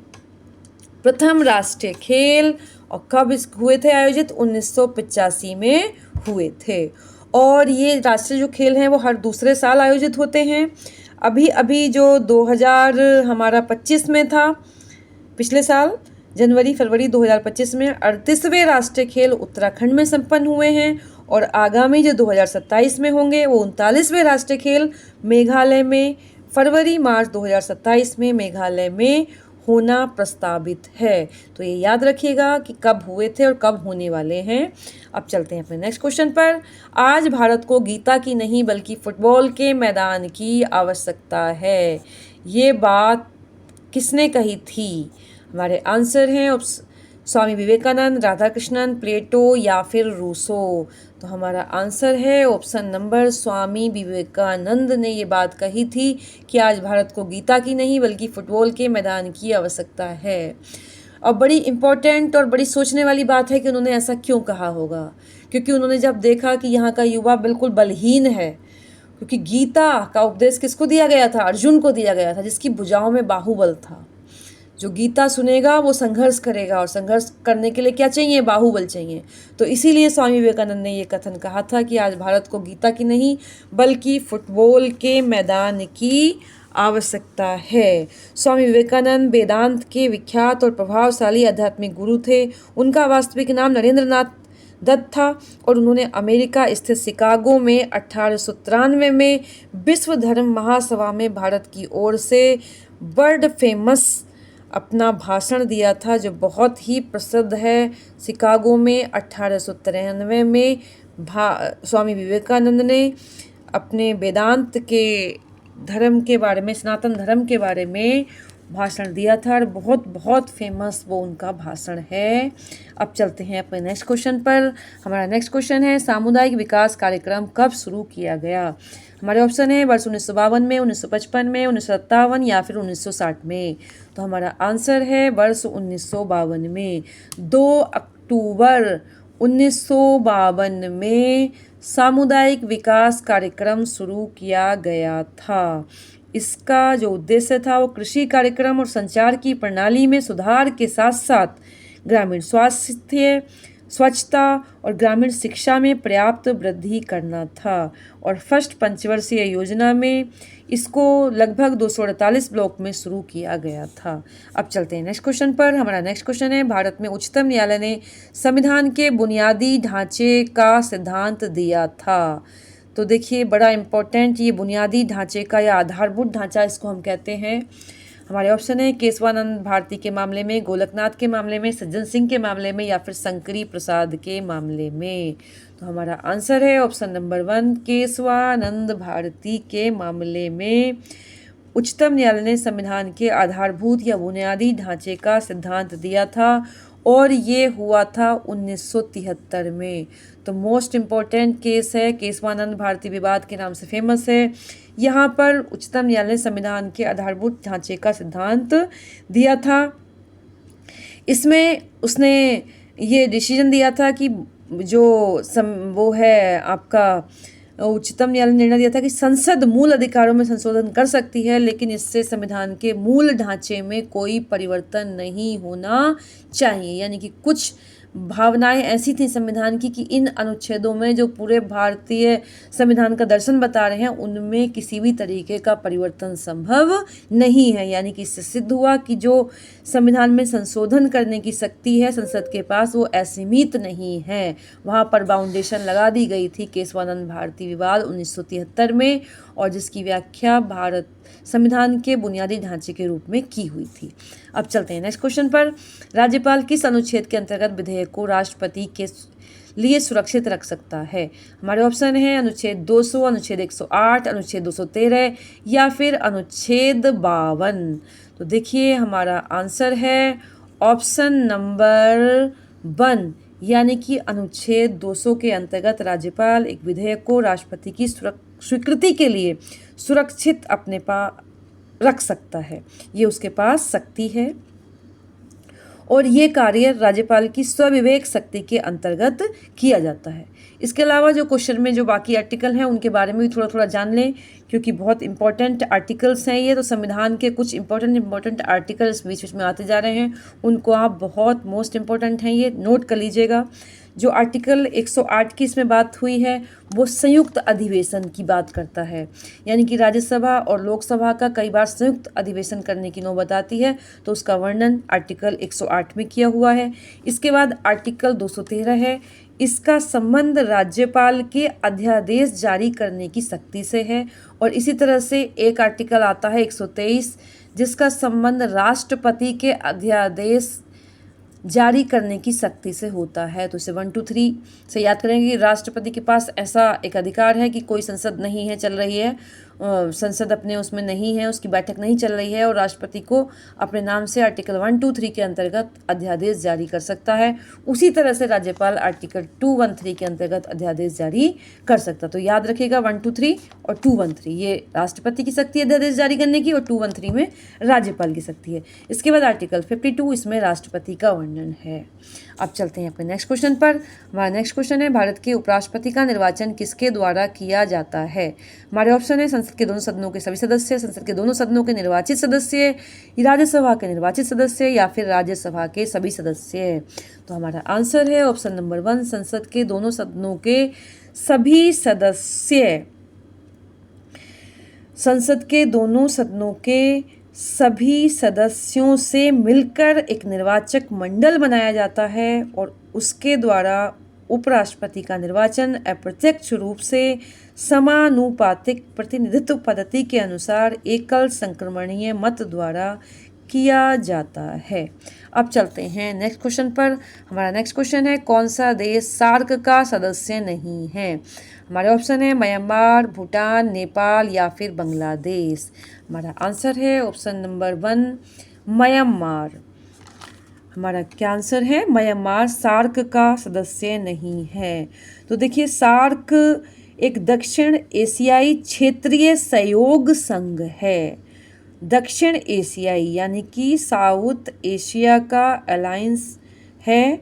प्रथम राष्ट्रीय खेल। और कब हुए थे आयोजित? 1985 में हुए थे। और ये राष्ट्रीय जो खेल हैं वो हर दूसरे साल आयोजित होते हैं। अभी जो 2025 में था, पिछले साल जनवरी फरवरी 2025 में 38वें राष्ट्रीय खेल उत्तराखंड में संपन्न हुए हैं और आगामी जो 2027 में होंगे वो 39वें राष्ट्रीय खेल मेघालय में फरवरी मार्च 2027 में मेघालय में होना प्रस्तावित है। तो ये याद रखिएगा कि कब हुए थे और कब होने वाले हैं। अब चलते हैं अपने नेक्स्ट क्वेश्चन पर। आज भारत को गीता की नहीं बल्कि फुटबॉल के मैदान की आवश्यकता है। ये बात किसने कही थी? हमारे आंसर हैं स्वामी विवेकानंद, राधाकृष्णन, प्लेटो या फिर रूसो। तो हमारा आंसर है ऑप्शन नंबर स्वामी विवेकानंद ने ये बात कही थी कि आज भारत को गीता की नहीं बल्कि फुटबॉल के मैदान की आवश्यकता है। और बड़ी इम्पोर्टेंट और बड़ी सोचने वाली बात है कि उन्होंने ऐसा क्यों कहा होगा, क्योंकि उन्होंने जब देखा कि यहाँ का युवा बिल्कुल बलहीन है, क्योंकि गीता का उपदेश किसको दिया गया था? अर्जुन को दिया गया था, जिसकी भुजाओं में बाहुबल था। जो गीता सुनेगा वो संघर्ष करेगा और संघर्ष करने के लिए क्या चाहिए? बाहुबल चाहिए। तो इसीलिए स्वामी विवेकानंद ने ये कथन कहा था कि आज भारत को गीता की नहीं बल्कि फुटबॉल के मैदान की आवश्यकता है। स्वामी विवेकानंद वेदांत के विख्यात और प्रभावशाली आध्यात्मिक गुरु थे। उनका वास्तविक नाम नरेंद्रनाथ दत्त था और उन्होंने अमेरिका स्थित शिकागो में 1893 में विश्व धर्म महासभा में भारत की ओर से वर्ल्ड फेमस अपना भाषण दिया था, जो बहुत ही प्रसिद्ध है। शिकागो में 1893 में स्वामी विवेकानंद ने अपने वेदांत के धर्म के बारे में, सनातन धर्म के बारे में भाषण दिया था और बहुत बहुत फेमस वो उनका भाषण है। अब चलते हैं अपने नेक्स्ट क्वेश्चन पर। हमारा नेक्स्ट क्वेश्चन है सामुदायिक विकास कार्यक्रम कब शुरू किया गया। हमारे ऑप्शन है वर्ष 1952 में, 1955 में, 1957 या फिर 1960 में। तो हमारा आंसर है वर्ष 1952 में। 2 अक्टूबर 1952 में सामुदायिक विकास कार्यक्रम शुरू किया गया था। इसका जो उद्देश्य था वो कृषि कार्यक्रम और संचार की प्रणाली में सुधार के साथ साथ ग्रामीण स्वास्थ्य, स्वच्छता और ग्रामीण शिक्षा में पर्याप्त वृद्धि करना था। और फर्स्ट पंचवर्षीय योजना में इसको लगभग 248 ब्लॉक में शुरू किया गया था। अब चलते हैं नेक्स्ट क्वेश्चन पर। हमारा नेक्स्ट क्वेश्चन है भारत में उच्चतम न्यायालय ने संविधान के बुनियादी ढांचे का सिद्धांत दिया था। तो देखिए बड़ा इम्पोर्टेंट ये बुनियादी ढांचे का या आधारभूत ढांचा इसको हम कहते हैं। हमारे ऑप्शन है केशवानंद भारती के मामले में, गोलकनाथ के मामले में, सज्जन सिंह के मामले में या फिर शंकरी प्रसाद के मामले में। तो हमारा आंसर है ऑप्शन नंबर 1 केशवानंद भारती के मामले में उच्चतम न्यायालय ने संविधान के आधारभूत या बुनियादी ढांचे का सिद्धांत दिया था और ये हुआ था 1973 में। तो मोस्ट इम्पॉर्टेंट केस है, केशवानंद भारती विवाद के नाम से फेमस है। यहाँ पर उच्चतम न्यायालय ने संविधान के आधारभूत ढांचे का सिद्धांत दिया था। इसमें उसने ये डिसीजन दिया था कि वो है आपका उच्चतम न्यायालय ने निर्णय दिया था कि संसद मूल अधिकारों में संशोधन कर सकती है, लेकिन इससे संविधान के मूल ढांचे में कोई परिवर्तन नहीं होना चाहिए। यानी कि कुछ भावनाएं ऐसी थी संविधान की कि इन अनुच्छेदों में जो पूरे भारतीय संविधान का दर्शन बता रहे हैं उनमें किसी भी तरीके का परिवर्तन संभव नहीं है। यानी कि इससे सिद्ध हुआ कि जो संविधान में संशोधन करने की शक्ति है संसद के पास वो असीमित नहीं है। वहाँ पर बाउंडेशन लगा दी गई थी केशवानंद भारती विवाद 1973 में, और जिसकी व्याख्या भारत संविधान के बुनियादी ढांचे के रूप में की हुई थी। अब चलते हैं नेक्स्ट क्वेश्चन पर। राज्यपाल किस अनुच्छेद के अंतर्गत विधेयक को राष्ट्रपति के लिए सुरक्षित रख सकता है? हमारे ऑप्शन है अनुच्छेद 200, अनुच्छेद 108, अनुच्छेद 213 या फिर अनुच्छेद 52। तो देखिए हमारा आंसर है ऑप्शन नंबर 1, यानी कि अनुच्छेद 200 के अंतर्गत राज्यपाल एक विधेयक को राष्ट्रपति की स्वीकृति के लिए सुरक्षित अपने पास रख सकता है। ये उसके पास शक्ति है और ये कार्य राज्यपाल की स्वविवेक शक्ति के अंतर्गत किया जाता है। इसके अलावा जो क्वेश्चन में जो बाकी आर्टिकल हैं उनके बारे में भी थोड़ा थोड़ा जान लें, क्योंकि बहुत इंपॉर्टेंट आर्टिकल्स हैं ये। तो संविधान के कुछ इंपॉर्टेंट आर्टिकल्स बीच बीच में आते जा रहे हैं, उनको आप बहुत मोस्ट इंपॉर्टेंट हैं ये नोट कर लीजिएगा। जो आर्टिकल 108 की इसमें बात हुई है वो संयुक्त अधिवेशन की बात करता है, यानी कि राज्यसभा और लोकसभा का कई बार संयुक्त अधिवेशन करने की नौबत आती है, तो उसका वर्णन आर्टिकल 108 में किया हुआ है। इसके बाद आर्टिकल 213 है, इसका संबंध राज्यपाल के अध्यादेश जारी करने की शक्ति से है। और इसी तरह से एक आर्टिकल आता है 123, जिसका संबंध राष्ट्रपति के अध्यादेश जारी करने की शक्ति से होता है। तो इसे 1, 2, 3 से याद करेंगे। राष्ट्रपति के पास ऐसा एक अधिकार है कि कोई संसद नहीं है चल रही है, संसद अपने उसमें नहीं है, उसकी बैठक नहीं चल रही है, और राष्ट्रपति को अपने नाम से आर्टिकल 1, 2, 3 के अंतर्गत अध्यादेश जारी कर सकता है। उसी तरह से राज्यपाल आर्टिकल 213 के अंतर्गत अध्यादेश जारी कर सकता। तो याद रखिएगा 1, 2, 3 और 213 ये राष्ट्रपति की शक्ति है अध्यादेश जारी करने की, और 213 में राज्यपाल की शक्ति है। इसके बाद आर्टिकल 52 इसमें राष्ट्रपति का वर्णन है। अब चलते हैं अपने नेक्स्ट क्वेश्चन पर। हमारा नेक्स्ट क्वेश्चन है भारत के उपराष्ट्रपति का निर्वाचन किसके द्वारा किया जाता है? हमारे ऑप्शन है संसद के दोनों सदनों के सभी सदस्य, संसद के दोनों सदनों के निर्वाचित सदस्य, राज्यसभा के निर्वाचित सदस्य या फिर राज्यसभा के सभी सदस्य। तो हमारा आंसर है ऑप्शन नंबर 1, संसद के दोनों सदनों के सभी सदस्य। संसद के दोनों सदनों के सभी सदस्यों से मिलकर एक निर्वाचक मंडल बनाया जाता है और उसके द्वारा उपराष्ट्रपति का निर्वाचन अप्रत्यक्ष रूप से समानुपातिक प्रतिनिधित्व पद्धति के अनुसार एकल संक्रमणीय मत द्वारा किया जाता है। अब चलते हैं नेक्स्ट क्वेश्चन पर। हमारा नेक्स्ट क्वेश्चन है कौन सा देश सार्क का सदस्य नहीं है? हमारे ऑप्शन है म्यांमार, भूटान, नेपाल या फिर बांग्लादेश। हमारा आंसर है ऑप्शन नंबर 1, म्यांमार। हमारा क्या आंसर है? म्यांमार सार्क का सदस्य नहीं है। तो देखिए सार्क एक दक्षिण एशियाई क्षेत्रीय सहयोग संघ है। दक्षिण एशियाई यानी कि साउथ एशिया का अलायंस है,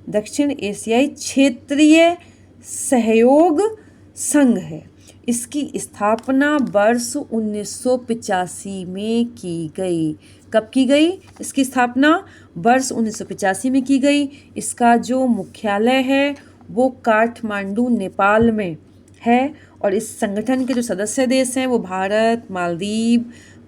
दक्षिण एशियाई क्षेत्रीय सहयोग संघ है। इसकी स्थापना वर्ष 1985 में की गई। कब की गई? इसकी स्थापना वर्ष 1985 में की गई। इसका जो मुख्यालय है वो काठमांडू नेपाल में है और इस संगठन के जो सदस्य देश हैं वो भारत, मालदीव,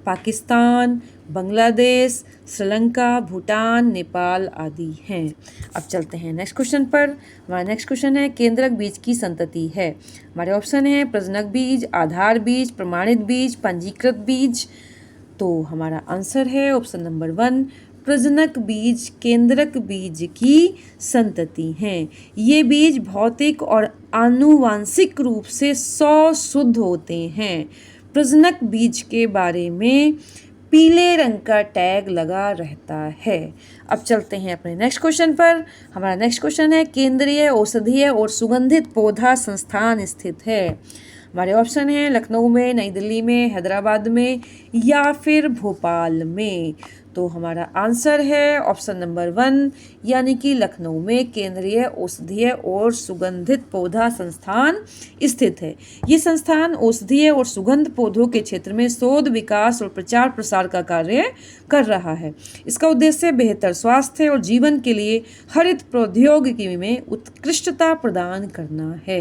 पाकिस्तान, बांग्लादेश, श्रीलंका, भूटान, नेपाल आदि हैं। अब चलते हैं नेक्स्ट क्वेश्चन पर। हमारा नेक्स्ट क्वेश्चन है केंद्रक बीज की संतति है। हमारे ऑप्शन है प्रजनक बीज, आधार बीज, प्रमाणित बीज, पंजीकृत बीज। तो हमारा आंसर है ऑप्शन नंबर 1, प्रजनक बीज केंद्रक बीज की संतति हैं। ये बीज भौतिक और आनुवांशिक रूप से 100 शुद्ध होते हैं। प्रजनक बीज के बारे में पीले रंग का टैग लगा रहता है। अब चलते हैं अपने नेक्स्ट क्वेश्चन पर। हमारा नेक्स्ट क्वेश्चन है केंद्रीय औषधीय और सुगंधित पौधा संस्थान स्थित है। हमारे ऑप्शन हैं लखनऊ में, नई दिल्ली में, हैदराबाद में या फिर भोपाल में। तो हमारा आंसर है ऑप्शन नंबर 1 यानी कि लखनऊ में केंद्रीय औषधीय और सुगंधित पौधा संस्थान स्थित है। ये संस्थान औषधीय और सुगंध पौधों के क्षेत्र में शोध, विकास और प्रचार प्रसार का कार्य कर रहा है। इसका उद्देश्य बेहतर स्वास्थ्य और जीवन के लिए हरित प्रौद्योगिकी में उत्कृष्टता प्रदान करना है।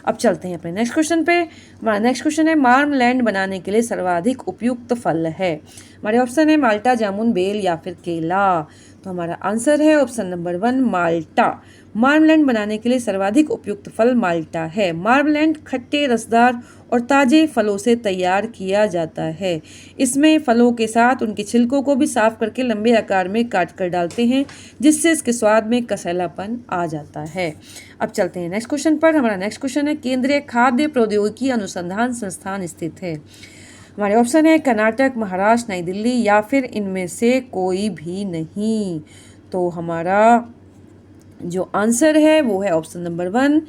अब चलते हैं अपने नेक्स्ट क्वेश्चन पे। हमारा नेक्स्ट क्वेश्चन है मार्मलैंड बनाने के लिए सर्वाधिक उपयुक्त फल है। हमारे ऑप्शन है माल्टा, जामुन, बेल या फिर केला। तो हमारा आंसर है ऑप्शन नंबर 1 माल्टा। मार्मलैंड बनाने के लिए सर्वाधिक उपयुक्त फल माल्टा है। मार्मलैंड खट्टे, रसदार और ताजे फलों से तैयार किया जाता है। इसमें फलों के साथ उनके छिलकों को भी साफ करके लंबे आकार में काट कर डालते हैं, जिससे इसके स्वाद में कसैलापन आ जाता है। अब चलते हैं नेक्स्ट क्वेश्चन पर। हमारा नेक्स्ट क्वेश्चन है केंद्रीय खाद्य प्रौद्योगिकी अनुसंधान संस्थान स्थित है। हमारे ऑप्शन है कर्नाटक, महाराष्ट्र, नई दिल्ली या फिर इनमें से कोई भी नहीं। तो हमारा जो आंसर है वो है ऑप्शन नंबर 1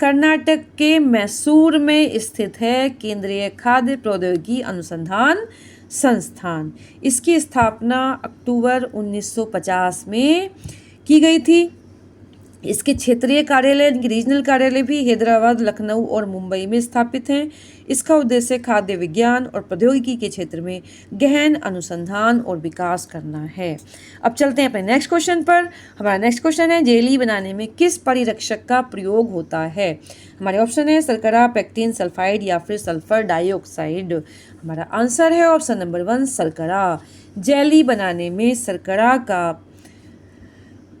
कर्नाटक के मैसूर में स्थित है केंद्रीय खाद्य प्रौद्योगिकी अनुसंधान संस्थान। इसकी स्थापना अक्टूबर 1950 में की गई थी। इसके क्षेत्रीय कार्यालय रीजनल कार्यालय भी हैदराबाद, लखनऊ और मुंबई में स्थापित हैं। इसका उद्देश्य खाद्य विज्ञान और प्रौद्योगिकी के क्षेत्र में गहन अनुसंधान और विकास करना है। अब चलते हैं अपने नेक्स्ट क्वेश्चन पर। हमारा नेक्स्ट क्वेश्चन है जेली बनाने में किस परिरक्षक का प्रयोग होता है। हमारे ऑप्शन है शर्करा, पेक्टिन, सल्फाइड या फिर सल्फर डाइऑक्साइड। हमारा आंसर है ऑप्शन नंबर 1 शर्करा। जेली बनाने में शर्करा का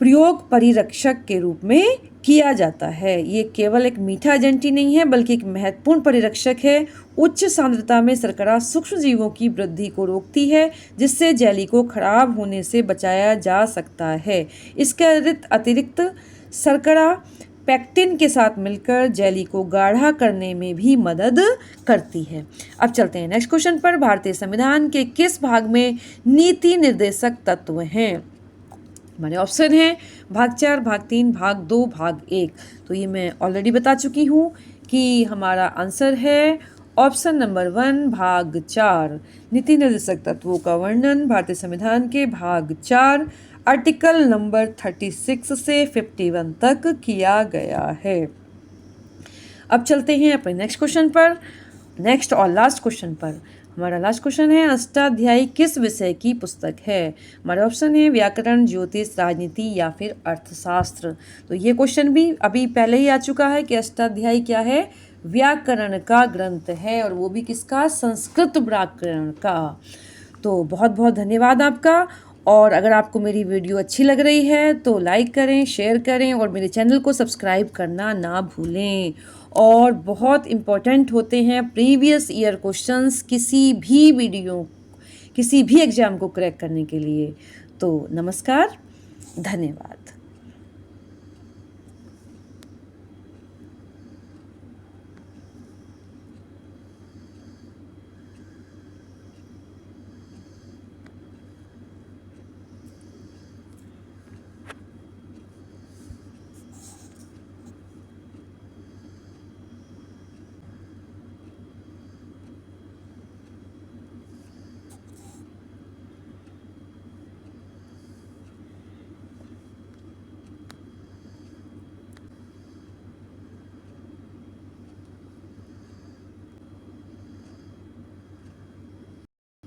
प्रयोग परिरक्षक के रूप में किया जाता है। ये केवल एक मीठा एजेंट ही नहीं है बल्कि एक महत्वपूर्ण परिरक्षक है। उच्च सांद्रता में शर्करा सूक्ष्म जीवों की वृद्धि को रोकती है, जिससे जेली को खराब होने से बचाया जा सकता है। इसके अतिरिक्त शर्करा पेक्टिन के साथ मिलकर जेली को गाढ़ा करने में भी मदद करती है। अब चलते हैं नेक्स्ट क्वेश्चन पर। भारतीय संविधान के किस भाग में नीति निर्देशक तत्व हैं। हमारे ऑप्शन हैं भाग 4, भाग 3, भाग 2, भाग 1। तो ये मैं ऑलरेडी बता चुकी हूँ कि हमारा आंसर है ऑप्शन नंबर 1 भाग 4। नीति निर्देशक तत्वों का वर्णन भारतीय संविधान के भाग 4 आर्टिकल नंबर 36 से 51 तक किया गया है। अब चलते हैं अपने नेक्स्ट क्वेश्चन पर, नेक्स्ट और लास्ट क्वेश्चन पर। हमारा लास्ट क्वेश्चन है अष्टाध्यायी किस विषय की पुस्तक है। हमारे ऑप्शन है व्याकरण, ज्योतिष, राजनीति या फिर अर्थशास्त्र। तो ये क्वेश्चन भी अभी पहले ही आ चुका है कि अष्टाध्यायी क्या है, व्याकरण का ग्रंथ है, और वो भी किसका, संस्कृत व्याकरण का। तो बहुत बहुत धन्यवाद आपका। और अगर आपको मेरी वीडियो अच्छी लग रही है तो लाइक करें, शेयर करें और मेरे चैनल को सब्सक्राइब करना ना भूलें। और बहुत इम्पोर्टेंट होते हैं प्रीवियस ईयर क्वेश्चंस किसी भी एग्ज़ाम को क्रैक करने के लिए। तो नमस्कार, धन्यवाद।